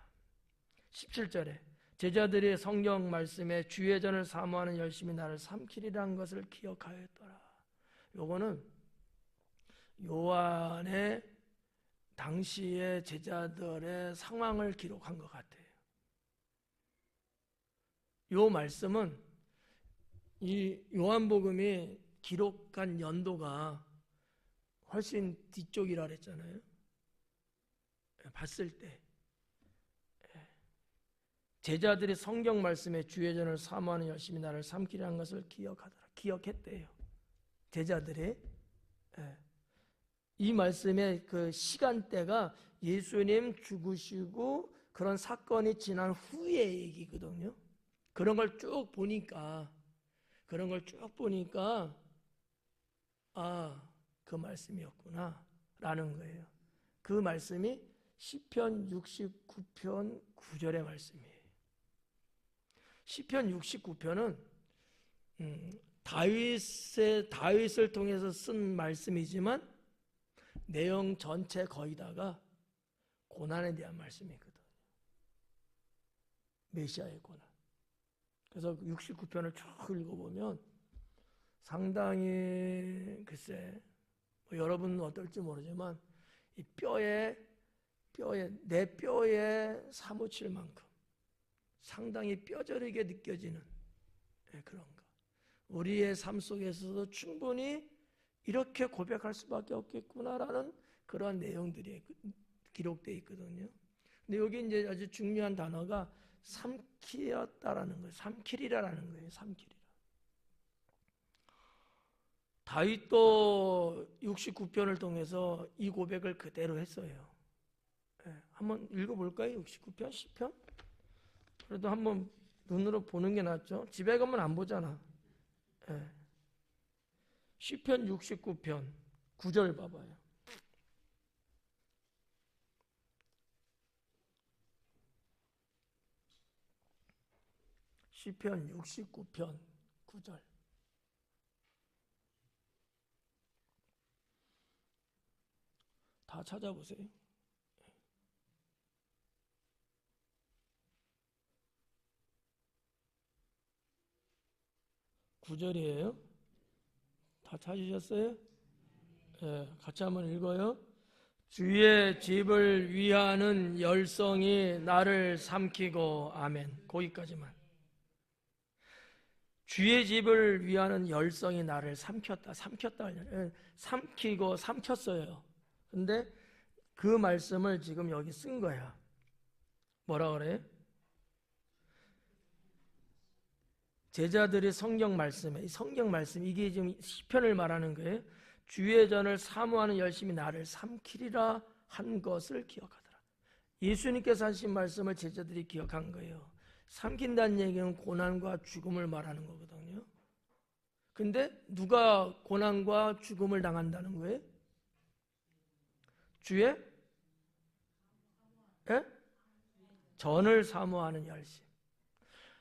17절에 제자들이 성경 말씀에 주의 전을 사모하는 열심히 나를 삼키리라는 것을 기억하였더라. 요거는 요한의 당시의 제자들의 상황을 기록한 것 같아요. 요 말씀은 이 요한복음이 기록한 연도가 훨씬 뒤쪽이라 그랬잖아요. 봤을 때 제자들이 성경 말씀에 주의 전을 사모하는 열심히 나를 삼키라는 것을 기억했대요. 제자들이. 이 말씀의 그 시간대가 예수님 죽으시고 그런 사건이 지난 후의 얘기거든요. 그런 걸 쭉 보니까 그 말씀이었구나 라는 거예요. 그 말씀이 시편 69편 9절의 말씀이에요. 시편 69편은 다윗을 통해서 쓴 말씀이지만 내용 전체 거의 다가 고난에 대한 말씀이거든요. 메시아의 고난. 그래서 69편을 쭉 읽어보면 상당히 글쎄 여러분은 어떨지 모르지만 이 내 뼈에 사무칠 만큼 상당히 뼈저리게 느껴지는 그런 거. 우리의 삶 속에서도 충분히 이렇게 고백할 수밖에 없겠구나라는 그러한 내용들이 기록되어 있거든요. 근데 여기 이제 아주 중요한 단어가 삼키었다라는 거예요. 삼키리라라는 거예요. 삼키리라. 다윗도 69편을 통해서 이 고백을 그대로 했어요. 한번 읽어볼까요? 69편, 10편? 그래도 한번 눈으로 보는 게 낫죠. 집에 가면 안 보잖아. 시편 69편 9절 봐봐요. 시편 69편 9절. 다 찾아보세요. 9절이에요. 다 찾으셨어요? 같이 한번 읽어요. 주의 집을 위하는 열성이 나를 삼키고. 아멘. 거기까지만. 주의 집을 위하는 열성이 나를 삼켰다. 삼키고 삼켰어요. 근데 그 말씀을 지금 여기 쓴 거야. 뭐라 그래? 제자들이 성경 말씀에, 성경 말씀, 이게 지금 시편을 말하는 거예요. 주의 전을 사모하는 열심히 나를 삼키리라 한 것을 기억하더라. 예수님께서 하신 말씀을 제자들이 기억한 거예요. 삼킨다는 얘기는 고난과 죽음을 말하는 거거든요. 근데 누가 고난과 죽음을 당한다는 거예요? 주의 전을 사모하는 열심.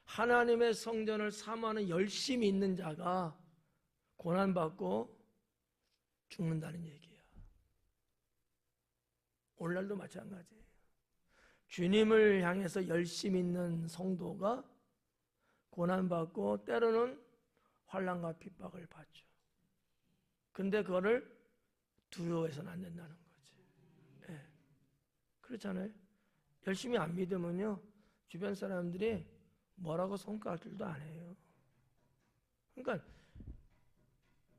하나님의 성전을 사모하는 열심이 있는 자가 고난받고 죽는다는 얘기야. 오늘날도 마찬가지예요. 주님을 향해서 열심 있는 성도가 고난받고 때로는 환난과 핍박을 받죠. 근데 그거를 두려워해서는 안 된다는 거지. 그렇잖아요. 열심히 안 믿으면요 주변 사람들이 뭐라고 손가락질도 안 해요. 그러니까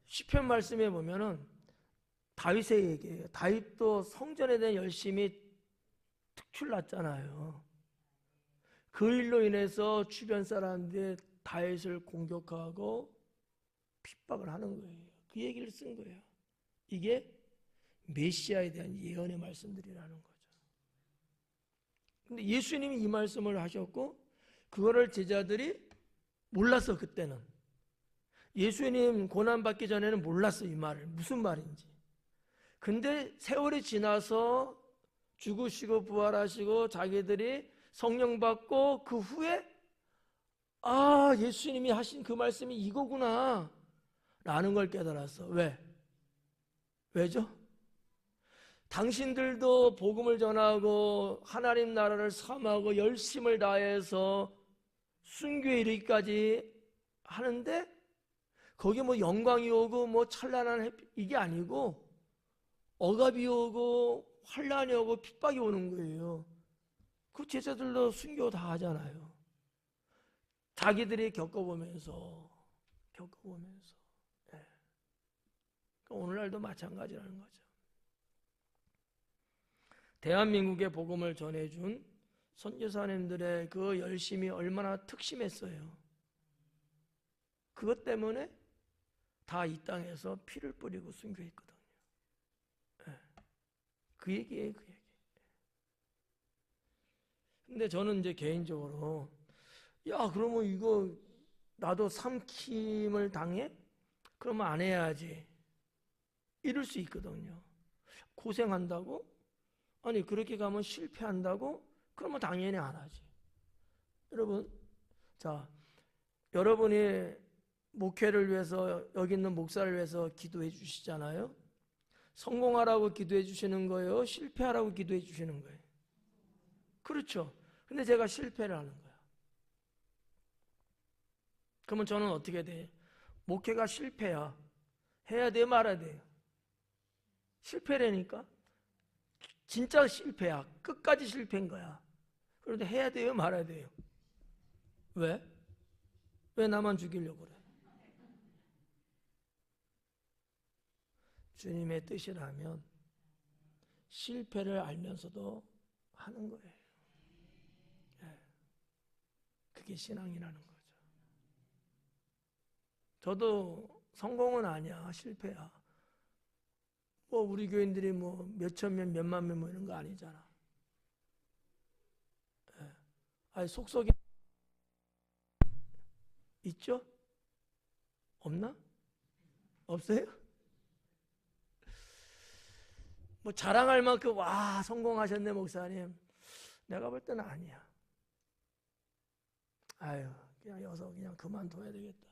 시편 말씀에 보면은 다윗의 얘기예요. 다윗도 성전에 대한 열심히 특출났잖아요. 그 일로 인해서 주변 사람들이 다윗을 공격하고 핍박을 하는 거예요. 그 얘기를 쓴 거예요. 이게 메시아에 대한 예언의 말씀들이라는 거죠. 근데 예수님이 이 말씀을 하셨고 그거를 제자들이 몰랐어. 그때는 예수님 고난받기 전에는 몰랐어. 이 말을 무슨 말인지. 근데 세월이 지나서 죽으시고 부활하시고 자기들이 성령 받고 그 후에 아, 예수님이 하신 그 말씀이 이거구나 라는 걸 깨달았어. 왜죠? 당신들도 복음을 전하고 하나님 나라를 삼하고 열심을 다해서 순교에 이르기까지 하는데 거기 뭐 영광이 오고 뭐 찬란한 햇빛 이게 아니고 억압이 오고 환란이 오고 핍박이 오는 거예요. 그 제자들도 순교 다 하잖아요. 자기들이 겪어보면서 예. 오늘날도 마찬가지라는 거죠. 대한민국의 복음을 전해준 선교사님들의 그 열심이 얼마나 특심했어요. 그것 때문에 다 이 땅에서 피를 뿌리고 순교했거든요. 그 얘기예요, 그 얘기. 근데 저는 이제 개인적으로 야, 그러면 이거 나도 삼킴을 당해? 그러면 안 해야지. 이럴 수 있거든요. 고생한다고? 아니, 그렇게 가면 실패한다고? 그러면 당연히 안 하지. 여러분, 자, 여러분이 목회를 위해서 여기 있는 목사를 위해서 기도해 주시잖아요. 성공하라고 기도해 주시는 거예요? 실패하라고 기도해 주시는 거예요? 그렇죠. 근데 제가 실패를 하는 거예요. 그러면 저는 어떻게 돼요? 목회가 실패야. 해야 돼요? 말아야 돼요? 실패라니까? 진짜 실패야. 끝까지 실패인 거야. 그런데 해야 돼요? 말아야 돼요? 왜? 왜 나만 죽이려고 그래? 주님의 뜻이라면 실패를 알면서도 하는 거예요. 그게 신앙이라는 거죠. 저도 성공은 아니야. 실패야. 뭐 우리 교인들이 뭐 몇천 명, 몇만 명 뭐 이런 거 아니잖아. 아니 속속에 있죠? 없나? 없어요? 뭐 자랑할 만큼 와 성공하셨네 목사님. 내가 볼 때는 아니야. 아유 그냥 여기서 그냥 그만둬야 되겠다.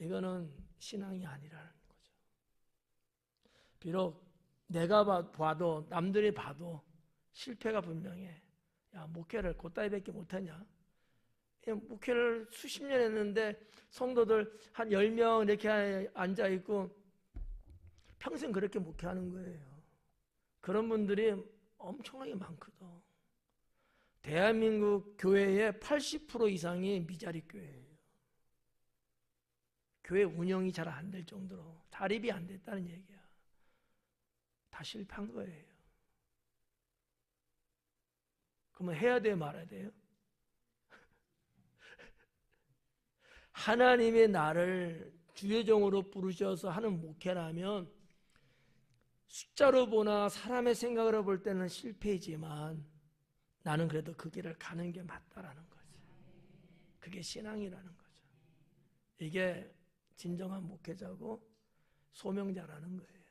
이거는 신앙이 아니라는 거죠. 비록 내가 봐도 남들이 봐도 실패가 분명해. 야 목회를 그따위밖에 못하냐? 목회를 수십 년 했는데 성도들 한 10명 이렇게 앉아있고 평생 그렇게 목회하는 거예요. 그런 분들이 엄청나게 많거든. 대한민국 교회의 80% 이상이 미자리 교회예요. 교회 운영이 잘 안 될 정도로 자립이 안 됐다는 얘기야. 다 실패한 거예요. 그러면 해야 돼요, 말아야 돼요? 하나님의 나를 주의 종으로 부르셔서 하는 목회라면 숫자로 보나 사람의 생각으로 볼 때는 실패이지만 나는 그래도 그 길을 가는 게 맞다라는 거지. 그게 신앙이라는 거죠. 이게 진정한 목회자고 소명자라는 거예요.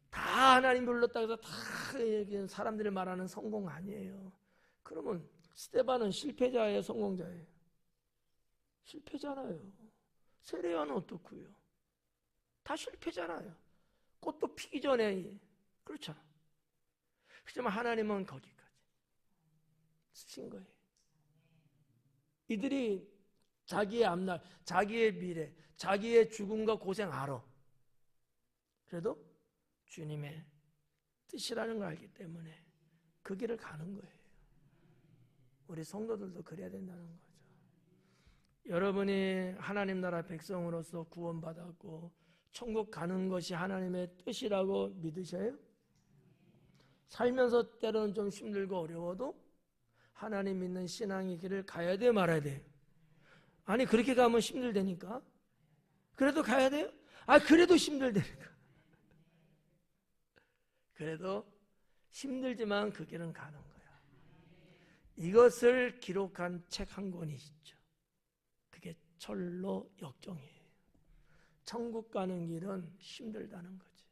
다 하나님 불렀다고 해서 다 사람들이 말하는 성공 아니에요. 그러면 스데반은 실패자예요, 성공자예요? 실패잖아요. 세례요한은 어떻고요? 다 실패잖아요. 꽃도 피기 전에 그렇잖아. 하지만 하나님은 거기까지 쓰신 거예요. 이들이 자기의 앞날, 자기의 미래, 자기의 죽음과 고생 알아. 그래도 주님의 뜻이라는 걸 알기 때문에 그 길을 가는 거예요. 우리 성도들도 그래야 된다는 거죠. 여러분이 하나님 나라 백성으로서 구원받았고 천국 가는 것이 하나님의 뜻이라고 믿으셔요? 살면서 때로는 좀 힘들고 어려워도 하나님 믿는 신앙의 길을 가야 돼, 말아야 돼? 아니, 그렇게 가면 힘들다니까. 그래도 가야 돼요? 아, 그래도 힘들다니까. 그래도 힘들지만 그 길은 가는 거야. 이것을 기록한 책 한 권이 있죠. 그게 철로 역정이에요. 천국 가는 길은 힘들다는 거지.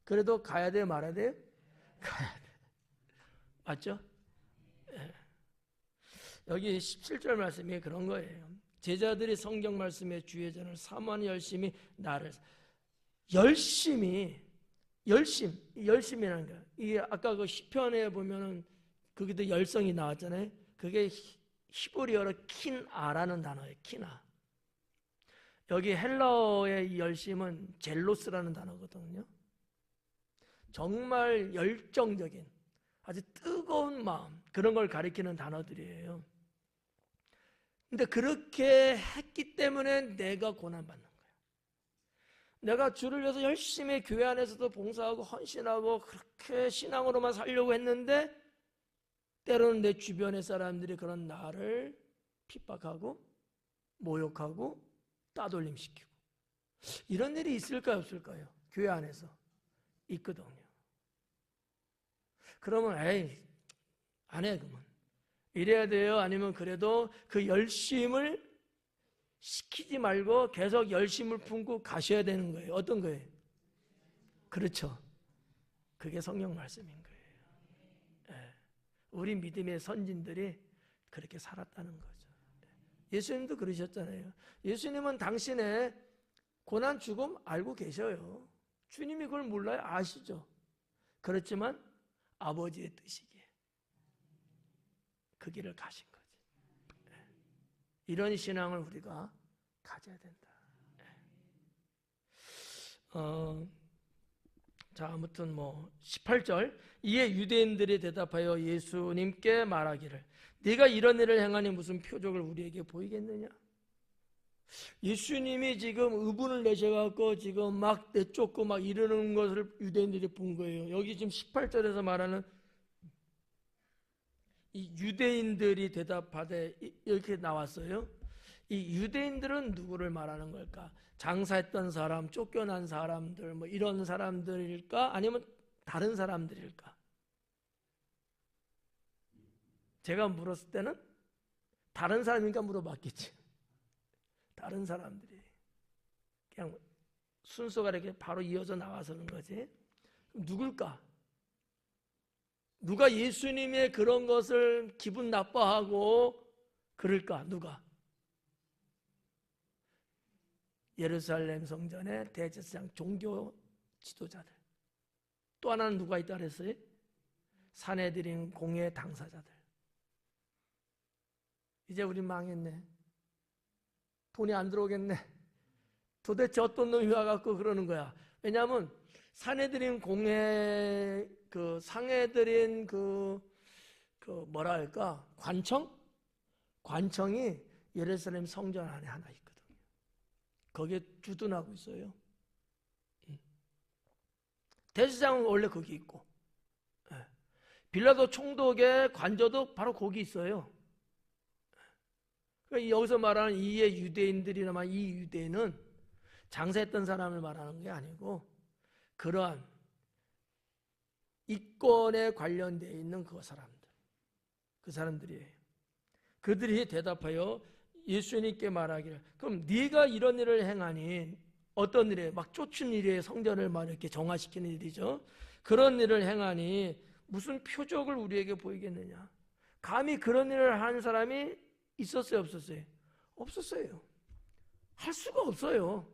그래도 가야 돼, 말아야 돼요? 가야 돼. 맞죠? 네. 여기 17절 말씀이 그런 거예요. 제자들이 성경 말씀의 주의전을 사모하는 열심히 나를 열심이라는 거야. 이게 아까 그 시편에 보면은 거기도 열성이 나왔잖아요. 그게 히브리어로 킨아라는 단어예요. 킨아. 여기 헬라어의 이 열심은 젤로스라는 단어거든요. 정말 열정적인 아주 뜨거운 마음, 그런 걸 가리키는 단어들이에요. 근데 그렇게 했기 때문에 내가 고난받는 거예요. 내가 주를 위해서 열심히 교회 안에서도 봉사하고 헌신하고 그렇게 신앙으로만 살려고 했는데 때로는 내 주변의 사람들이 그런 나를 핍박하고 모욕하고 따돌림시키고 이런 일이 있을까요, 없을까요? 교회 안에서 있거든요. 그러면 에이, 안 해, 그러면 이래야 돼요? 아니면 그래도 그 열심을 시키지 말고 계속 열심을 품고 가셔야 되는 거예요? 어떤 거예요? 그렇죠. 그게 성경 말씀인 거예요. 예. 우리 믿음의 선진들이 그렇게 살았다는 거죠. 예수님도 그러셨잖아요. 예수님은 당신의 고난 죽음 알고 계셔요. 주님이 그걸 몰라요? 아시죠? 그렇지만 아버지의 뜻이기에 그 길을 가신 거지. 이런 신앙을 우리가 가져야 된다. 자, 아무튼 18절 이에 유대인들이 대답하여 예수님께 말하기를 네가 이런 일을 행하니 무슨 표적을 우리에게 보이겠느냐? 예수님이 지금 의분을 내셔갖고 지금 막 내쫓고 막 이러는 것을 유대인들이 본 거예요. 여기 지금 18절에서 말하는 이 유대인들이 대답하되 이렇게 나왔어요. 이 유대인들은 누구를 말하는 걸까? 장사했던 사람, 쫓겨난 사람들, 이런 사람들일까? 아니면 다른 사람들일까? 제가 물었을 때는 다른 사람인가 물어봤겠지. 다른 사람들이 그냥 순서가 이렇게 바로 이어져 나와서 그런 거지. 누굴까? 누가 예수님의 그런 것을 기분 나빠하고 그럴까? 누가? 예루살렘 성전의 대제사장 종교 지도자들. 또 하나는 누가 있다 그랬어요? 산헤드린 공회 당사자들. 이제 우리 망했네. 돈이 안 들어오겠네. 도대체 어떤 놈이 와갖고 그러는 거야. 왜냐하면 산헤드린 공회 상해드린 뭐랄까 관청이 예루살렘 성전 안에 하나 있거든요. 거기에 주둔하고 있어요. 대제사장은 원래 거기 있고, 빌라도 총독의 관저도 바로 거기 있어요. 그러니까 여기서 말하는 이의 유대인들이나마 이 유대인은 장사했던 사람을 말하는 게 아니고 그러한 이권에 관련되어 있는 그 사람들이에요. 그들이 대답하여 예수님께 말하기를 그럼 네가 이런 일을 행하니 어떤 일이에요? 막 쫓은 일이에요. 성전을 막 이렇게 정화시키는 일이죠. 그런 일을 행하니 무슨 표적을 우리에게 보이겠느냐? 감히 그런 일을 하는 사람이 있었어요, 없었어요? 없었어요. 할 수가 없어요.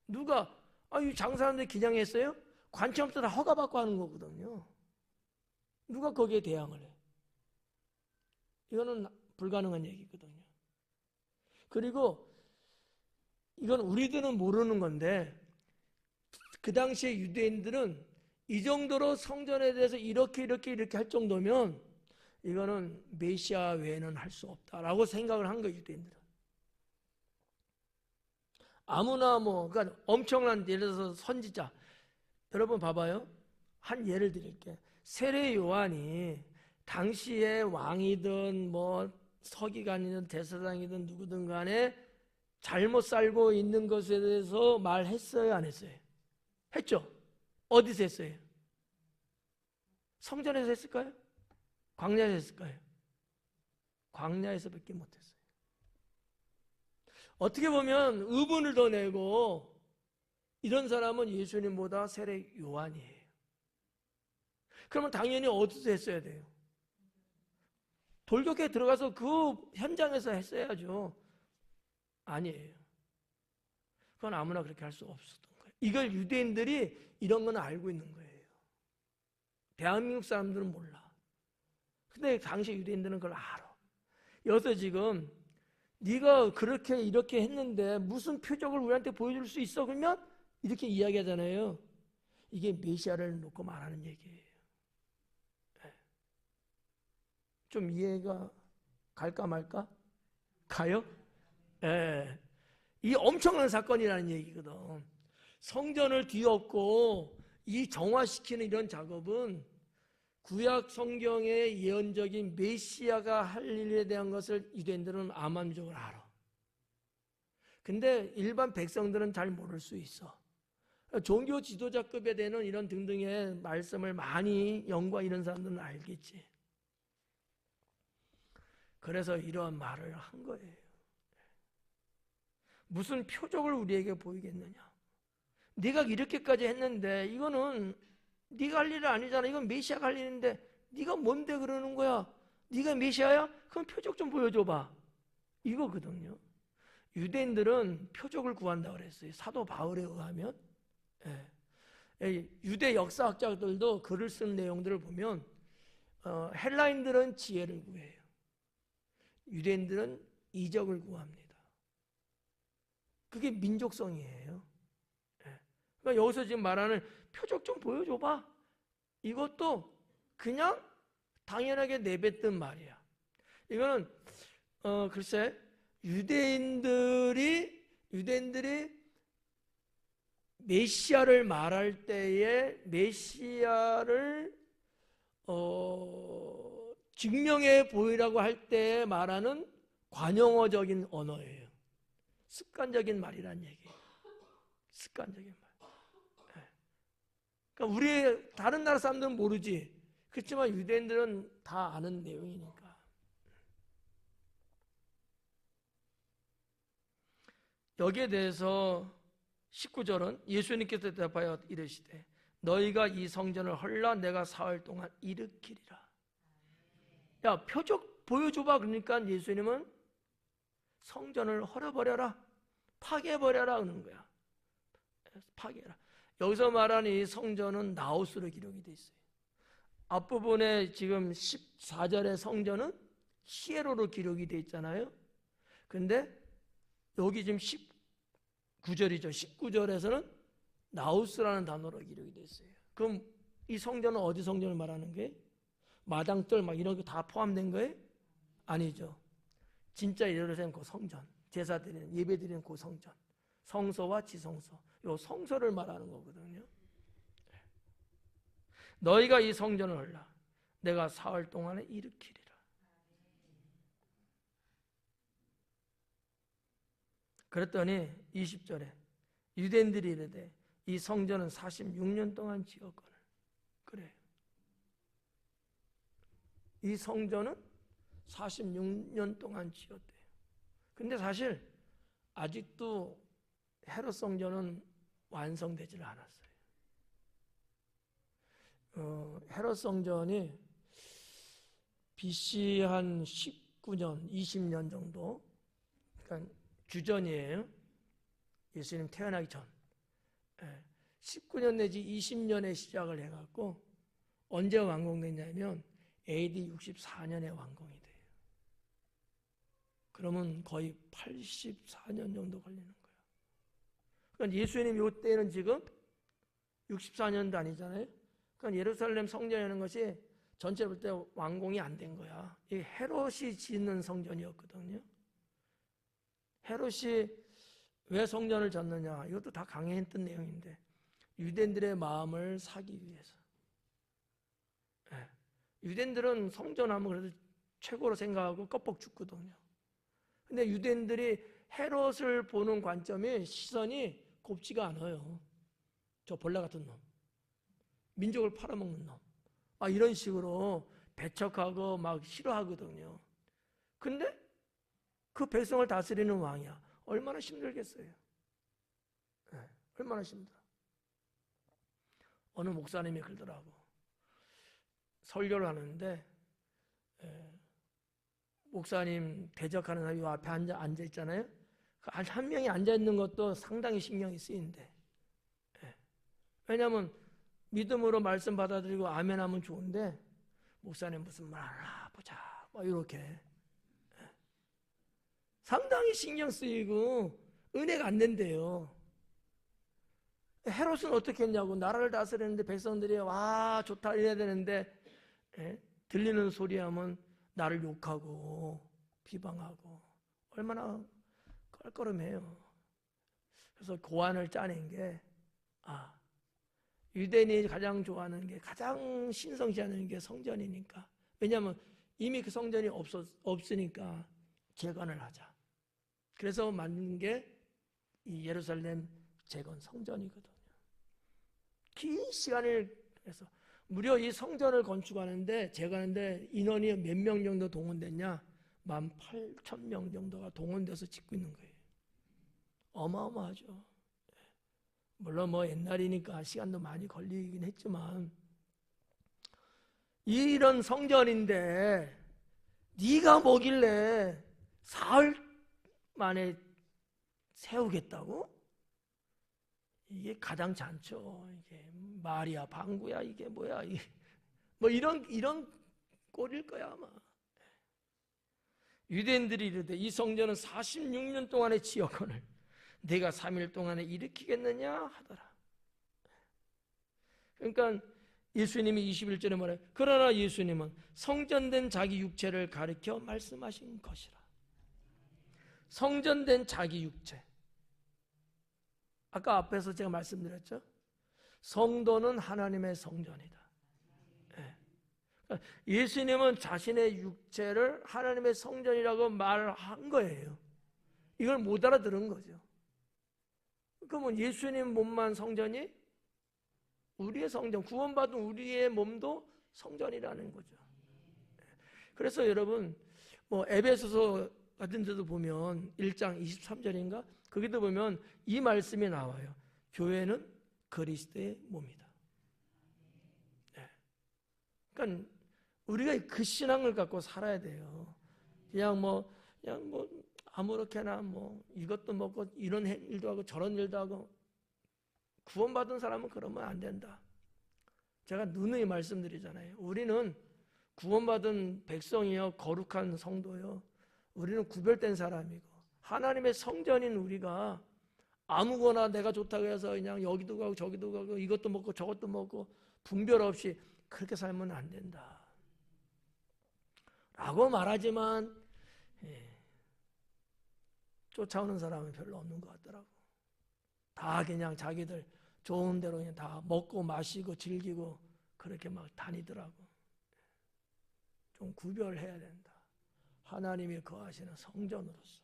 누가 이 장사하는데 기냥했어요? 관청부터 다 허가받고 하는 거거든요. 누가 거기에 대항을 해? 이거는 불가능한 얘기거든요. 그리고 이건 우리들은 모르는 건데 그 당시에 유대인들은 이 정도로 성전에 대해서 이렇게 할 정도면 이거는 메시아 외에는 할 수 없다라고 생각을 한 거예요, 유대인들은. 아무나 그러니까 엄청난, 예를 들어서 선지자. 여러분 봐봐요. 한 예를 드릴게. 세례 요한이 당시에 왕이든 서기관이든 대사장이든 누구든 간에 잘못 살고 있는 것에 대해서 말했어요, 안 했어요? 했죠? 어디서 했어요? 성전에서 했을까요? 광야에서 했을까요? 광야에서밖에 못했어요. 어떻게 보면 의문을 더 내고, 이런 사람은 예수님보다 세례 요한이에요. 그러면 당연히 어디서 했어야 돼요? 돌격에 들어가서 그 현장에서 했어야죠. 아니에요. 그건 아무나 그렇게 할 수 없었던 거예요. 이걸 유대인들이 이런 건 알고 있는 거예요. 대한민국 사람들은 몰라. 근데 당시 유대인들은 그걸 알아. 여기서 지금 네가 그렇게 이렇게 했는데 무슨 표적을 우리한테 보여줄 수 있어? 그러면 이렇게 이야기하잖아요. 이게 메시아를 놓고 말하는 얘기예요. 좀 이해가 갈까 말까? 가요? 예. 이 엄청난 사건이라는 얘기거든. 성전을 뒤엎고 이 정화시키는 이런 작업은 구약 성경의 예언적인 메시아가 할 일에 대한 것을 유대인들은 암암적으로 알아. 근데 일반 백성들은 잘 모를 수 있어. 종교 지도자급에 되는 이런 등등의 말씀을 많이 연구하 이런 사람들은 알겠지. 그래서 이러한 말을 한 거예요. 무슨 표적을 우리에게 보이겠느냐? 네가 이렇게까지 했는데 이거는 네가 할 일은 아니잖아. 이건 메시아가 할 일인데 네가 뭔데 그러는 거야? 네가 메시아야? 그럼 표적 좀 보여줘봐. 이거거든요. 유대인들은 표적을 구한다고 그랬어요. 사도 바울에 의하면. 유대 역사학자들도 글을 쓴 내용들을 보면 헬라인들은 지혜를 구해요. 유대인들은 이적을 구합니다. 그게 민족성이에요. 그러니까 여기서 지금 말하는 표적 좀 보여줘봐. 이것도 그냥 당연하게 내뱉던 말이야. 이거는 글쎄 유대인들이 메시아를 말할 때에 메시아를 증명해 보이라고 할 때 말하는 관용어적인 언어예요. 습관적인 말이란 얘기예요. 습관적인 말. 그러니까 우리 다른 나라 사람들은 모르지. 그렇지만 유대인들은 다 아는 내용이니까. 여기에 대해서 19절은 예수님께서 대답하여 이르시되 너희가 이 성전을 헐라 내가 사흘 동안 일으키리라. 야, 표적 보여줘봐. 그러니까 예수님은 성전을 헐어버려라, 파괴해버려라 하는 거야. 파괴해라. 여기서 말하는 이 성전은 나우스로 기록이 되어 있어요. 앞부분에 지금 14절의 성전은 히에로로 기록이 되어 있잖아요. 근데 여기 지금 19절이죠. 19절에서는 나우스라는 단어로 기록이 되어 있어요. 그럼 이 성전은 어디 성전을 말하는 거예요? 마당들 막 이런 게 다 포함된 거예요? 아니죠. 진짜 예루살렘 그 성전, 제사 드리는, 예배 드리는 그 성전, 성소와 지성소, 요 성소를 말하는 거거든요. 너희가 이 성전을 헐라 내가 사흘 동안에 일으키리라. 그랬더니 20절에 유대인들이 이르되 이 성전은 46년 동안 지었거늘. 그래. 이 성전은 46년 동안 지었대요. 근데 사실 아직도 헤롯 성전은 완성되질 않았어요. 헤롯 성전이 BC 한 19년, 20년 정도, 그러니까 주전이에요. 예수님 태어나기 전. 19년 내지 20년에 시작을 해갖고 언제 완공됐냐면 AD 64년에 완공이 돼요. 그러면 거의 84년 정도 걸리는 거예요. 그러니까 예수님 요 때는 지금 64년도 아니잖아요. 그러니까 예루살렘 성전이라는 것이 전체로 볼 때 완공이 안 된 거야. 이 헤롯이 짓는 성전이었거든요. 헤롯이 왜 성전을 졌느냐? 이것도 다 강해했던 내용인데 유대인들의 마음을 사기 위해서. 예. 유대인들은 성전하면 그래도 최고로 생각하고 껍벅 죽거든요. 근데 유대인들이 헤롯을 보는 관점이, 시선이 곱지가 않아요. 저 벌레 같은 놈, 민족을 팔아먹는 놈, 이런 식으로 배척하고 막 싫어하거든요. 근데 그 백성을 다스리는 왕이야. 얼마나 힘들겠어요. 네, 얼마나 힘들어. 어느 목사님이 그러더라고. 설교를 하는데 목사님 대적하는 사람이 요 앞에 앉아 있잖아요. 한 명이 앉아 있는 것도 상당히 신경이 쓰인대. 왜냐하면 믿음으로 말씀 받아들이고 아멘하면 좋은데 목사님 무슨 말 하나 보자 막 이렇게 상당히 신경 쓰이고 은혜가 안 된대요. 헤롯은 어떻게 했냐고, 나라를 다스리는데 백성들이 와 좋다 이래야 되는데 들리는 소리 하면 나를 욕하고 비방하고 얼마나 껄끄름해요. 그래서 고안을 짜낸 게 유대인이 가장 좋아하는 게, 가장 신성시하는 게 성전이니까. 왜냐하면 이미 그 성전이 없으니까 재건을 하자. 그래서 만든 게 이 예루살렘 재건 성전이거든요. 긴 시간을 해서 무려 이 성전을 건축하는데, 재건하는데 인원이 몇 명 정도 동원됐냐? 18,000명 정도가 동원돼서 짓고 있는 거예요. 어마어마하죠. 물론 뭐 옛날이니까 시간도 많이 걸리긴 했지만, 이런 성전인데 네가 뭐길래 사흘 만에 세우겠다고? 이게 가당치 않죠. 이게 말이야 방구야 이게 뭐야 뭐 이런 꼴일 거야 아마. 유대인들이 이르되 이 성전은 46년 동안의 지역권을 내가 3일 동안에 일으키겠느냐 하더라. 그러니까 예수님이 21절에 말해요. 그러나 예수님은 성전된 자기 육체를 가리켜 말씀하신 것이라. 성전된 자기 육체. 아까 앞에서 제가 말씀드렸죠. 성도는 하나님의 성전이다. 예수님은 자신의 육체를 하나님의 성전이라고 말한 거예요. 이걸 못 알아들은 거죠. 그러면 예수님 몸만 성전이? 우리의 성전, 구원받은 우리의 몸도 성전이라는 거죠. 그래서 여러분 뭐 에베소서 같은 데도 보면 1장 23절인가? 거기도 보면 이 말씀이 나와요. 교회는 그리스도의 몸이다. 그러니까 우리가 그 신앙을 갖고 살아야 돼요. 그냥 뭐 아무렇게나 뭐 이것도 먹고 이런 일도 하고 저런 일도 하고, 구원받은 사람은 그러면 안 된다. 제가 누누이 말씀드리잖아요. 우리는 구원받은 백성이요, 거룩한 성도요. 우리는 구별된 사람이고 하나님의 성전인 우리가 아무거나 내가 좋다고 해서 그냥 여기도 가고 저기도 가고 이것도 먹고 저것도 먹고 분별 없이 그렇게 살면 안 된다 라고 말하지만 쫓아오는 사람은 별로 없는 것 같더라고. 다 그냥 자기들 좋은 대로 그냥 다 먹고 마시고 즐기고 그렇게 막 다니더라고. 좀 구별해야 된다. 하나님이 거하시는 성전으로서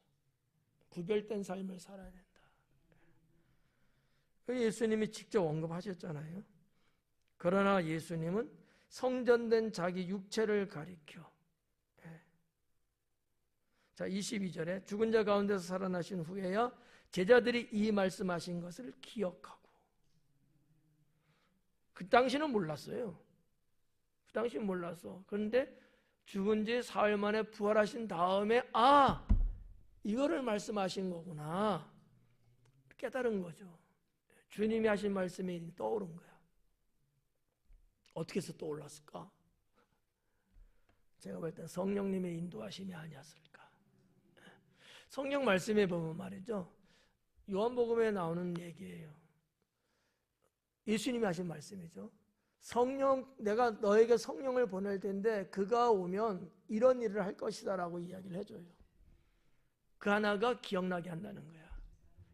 구별된 삶을 살아야 된다. 예수님이 직접 언급하셨잖아요. 그러나 예수님은 성전된 자기 육체를 가리켜. 자, 22절에 죽은 자 가운데서 살아나신 후에야 제자들이 이 말씀하신 것을 기억하고. 그 당시는 몰랐어요. 그 당시는 몰랐어. 그런데 죽은 지 사흘 만에 부활하신 다음에 이거를 말씀하신 거구나 깨달은 거죠. 주님이 하신 말씀이 떠오른 거야. 어떻게 해서 떠올랐을까? 제가 볼 때 성령님의 인도하심이 아니었을까. 성령 말씀에 보면 말이죠, 요한복음에 나오는 얘기예요. 예수님이 하신 말씀이죠. 성령, 내가 너에게 성령을 보낼 텐데 그가 오면 이런 일을 할 것이다 라고 이야기를 해줘요. 그 하나가 기억나게 한다는 거야.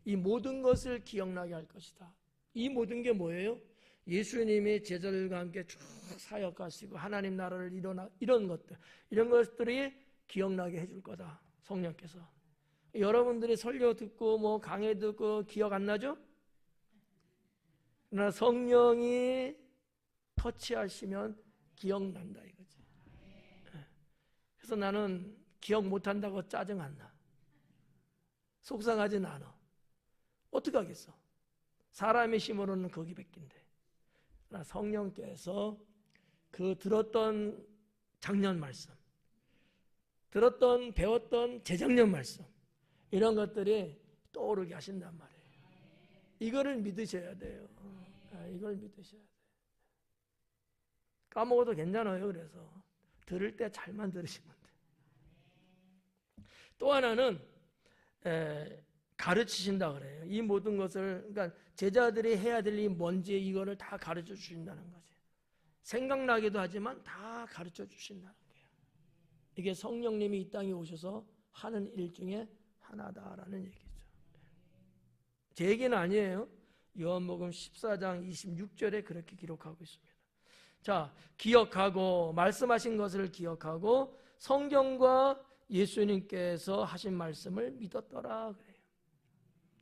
이 모든 것을 기억나게 할 것이다. 이 모든 게 뭐예요? 예수님이 제자들과 함께 쭉 사역하시고 하나님 나라를 이런 것들, 이런 것들이 기억나게 해줄 거다. 성령께서. 여러분들이 설교 듣고 뭐 강해 듣고 기억 안 나죠? 그러나 성령이 터치하시면 기억난다 이거지. 그래서 나는 기억 못한다고 짜증 안 나. 속상하진 않아. 어떻게 하겠어? 사람의 힘으로는 거기 뱉긴데. 그러나 성령께서 그 들었던 작년 말씀, 들었던 배웠던 재작년 말씀, 이런 것들이 떠오르게 하신단 말이에요. 이거를 믿으셔야 돼요. 이걸 믿으셔야 돼요. 까먹어도 괜찮아요. 그래서 들을 때 잘만 들으시면 돼요. 또 하나는 가르치신다 그래요. 이 모든 것을, 그러니까 제자들이 해야 될 일이 뭔지 이거를 다 가르쳐 주신다는 거지. 생각나기도 하지만 다 가르쳐 주신다는 거예요. 이게 성령님이 이 땅에 오셔서 하는 일 중에 하나다라는 얘기죠. 제 얘기는 아니에요. 요한복음 14장 26절에 그렇게 기록하고 있습니다. 자, 기억하고 말씀하신 것을 기억하고 성경과 예수님께서 하신 말씀을 믿었더라 그래요.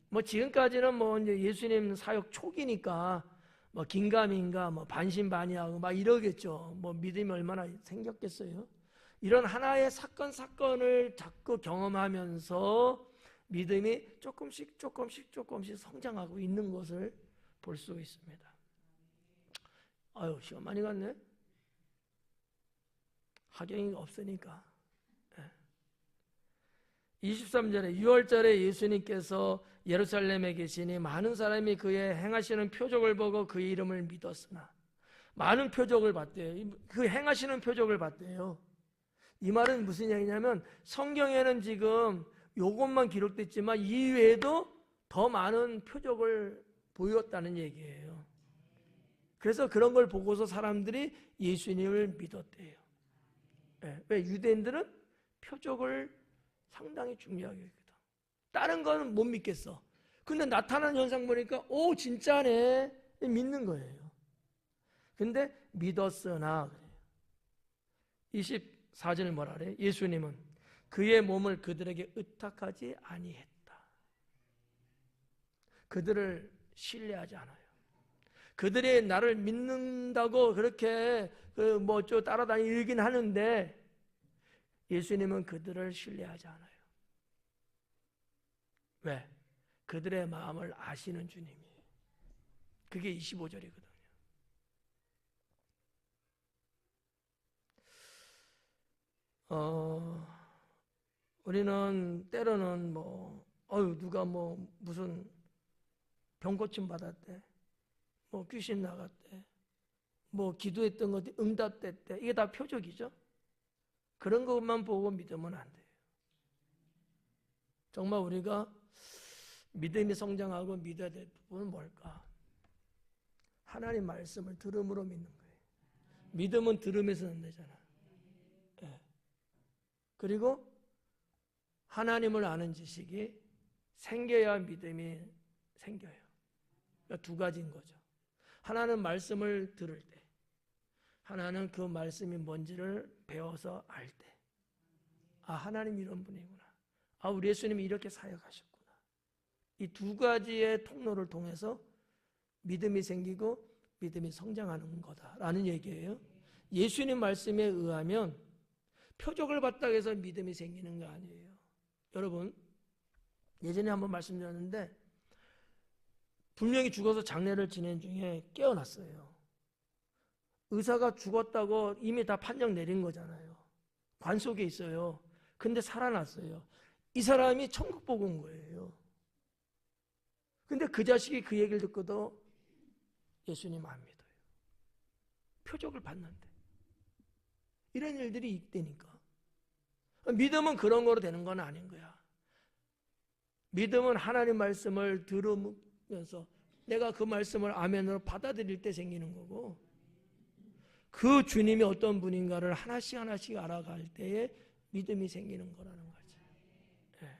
뭐 지금까지는 뭐 이제 예수님 사역 초기니까 뭐 긴가민가 뭐 반신반의하고 막 이러겠죠. 뭐 믿음이 얼마나 생겼겠어요. 이런 하나의 사건을 자꾸 경험하면서 믿음이 조금씩 성장하고 있는 것을 볼 수 있습니다. 아유, 시간 많이 갔네. 하경이가 없으니까. 23절에 6월절에 예수님께서 예루살렘에 계시니 많은 사람이 그의 행하시는 표적을 보고 그의 이름을 믿었으나, 많은 표적을 봤대요. 그 행하시는 표적을 봤대요. 이 말은 무슨 얘기냐면 성경에는 지금 요것만 기록됐지만 이외에도 더 많은 표적을 보였다는 얘기예요. 그래서 그런 걸 보고서 사람들이 예수님을 믿었대요. 왜? 유대인들은 표적을 상당히 중요하게 여기거든. 다른 거는 못 믿겠어. 근데 나타난 현상 보니까 오 진짜네 믿는 거예요. 근데 믿었으나 그래요. 24절 뭐라 그래? 예수님은 그의 몸을 그들에게 의탁하지 아니했다. 그들을 신뢰하지 않아요. 그들이 나를 믿는다고 그렇게 좀 따라다니긴 하는데 예수님은 그들을 신뢰하지 않아요. 왜? 그들의 마음을 아시는 주님이에요. 그게 25절이거든요. 우리는 때로는 누가 무슨 병 고침 받았대, 귀신 나갔대, 기도했던 것이 응답됐대. 이게 다 표적이죠. 그런 것만 보고 믿으면 안 돼요. 정말 우리가 믿음이 성장하고 믿어야 될 부분은 뭘까? 하나님 말씀을 들음으로 믿는 거예요. 믿음은 들음에서 난다잖아. 네. 그리고 하나님을 아는 지식이 생겨야 믿음이 생겨요. 그러니까 두 가지인 거죠. 하나는 말씀을 들을 때, 하나는 그 말씀이 뭔지를 배워서 알 때, 아, 하나님 이런 분이구나. 아, 우리 예수님이 이렇게 사역하셨구나. 이 두 가지의 통로를 통해서 믿음이 생기고 믿음이 성장하는 거다라는 얘기예요. 예수님 말씀에 의하면 표적을 봤다고 해서 믿음이 생기는 거 아니에요. 여러분, 예전에 한번 말씀드렸는데 분명히 죽어서 장례를 지낸 중에 깨어났어요. 의사가 죽었다고 이미 다 판정 내린 거잖아요. 관 속에 있어요. 근데 살아났어요. 이 사람이 천국 보고 온 거예요. 근데 그 자식이 그 얘기를 듣고도 예수님 안 믿어요. 표적을 봤는데. 이런 일들이 있다니까. 믿음은 그런 거로 되는 건 아닌 거야. 믿음은 하나님 말씀을 들으면서 내가 그 말씀을 아멘으로 받아들일 때 생기는 거고, 그 주님이 어떤 분인가를 하나씩 알아갈 때에 믿음이 생기는 거라는 거지. 네.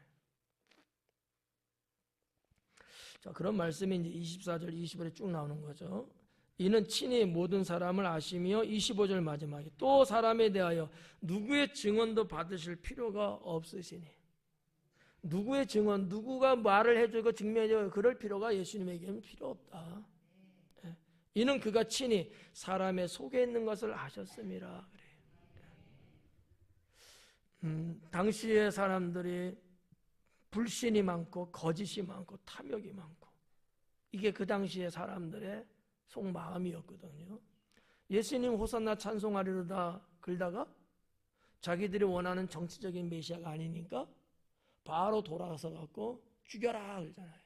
자, 그런 말씀이 이제 24절, 25절에 쭉 나오는 거죠. 이는 친히 모든 사람을 아시며 25절 마지막에 또 사람에 대하여 누구의 증언도 받으실 필요가 없으시니, 누구의 증언, 누구가 말을 해주고 증명해주고 그럴 필요가 예수님에게는 필요 없다. 이는 그가 친히 사람의 속에 있는 것을 아셨음이라 그래요. 당시의 사람들이 불신이 많고 거짓이 많고 탐욕이 많고, 이게 그 당시의 사람들의 속마음이었거든요. 예수님 호산나 찬송하리로다 글다가 자기들이 원하는 정치적인 메시아가 아니니까 바로 돌아서 갖고 죽여라 그러잖아요.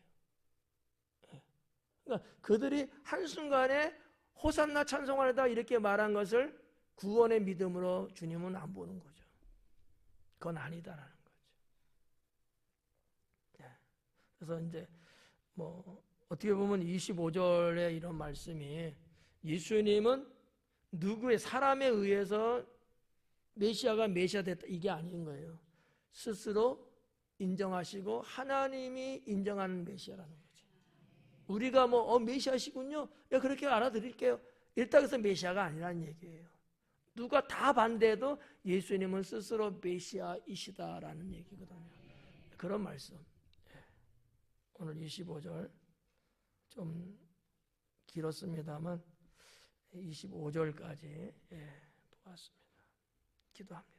그러니까 그들이 한순간에 호산나 찬송하리다 이렇게 말한 것을 구원의 믿음으로 주님은 안 보는 거죠. 그건 아니다라는 거죠. 그래서 이제 뭐 어떻게 보면 25절의 이런 말씀이 예수님은 누구의 사람에 의해서 메시아가 메시아 됐다 이게 아닌 거예요. 스스로 인정하시고 하나님이 인정하는 메시아라는 거죠. 우리가 뭐 메시아시군요. 야, 그렇게 알아들을게요. 일단 그래서 메시아가 아니라는 얘기예요. 누가 다 반대해도 예수님은 스스로 메시아이시다라는 얘기거든요. 그런 말씀. 오늘 25절 좀 길었습니다만 25절까지 보았습니다. 기도합니다.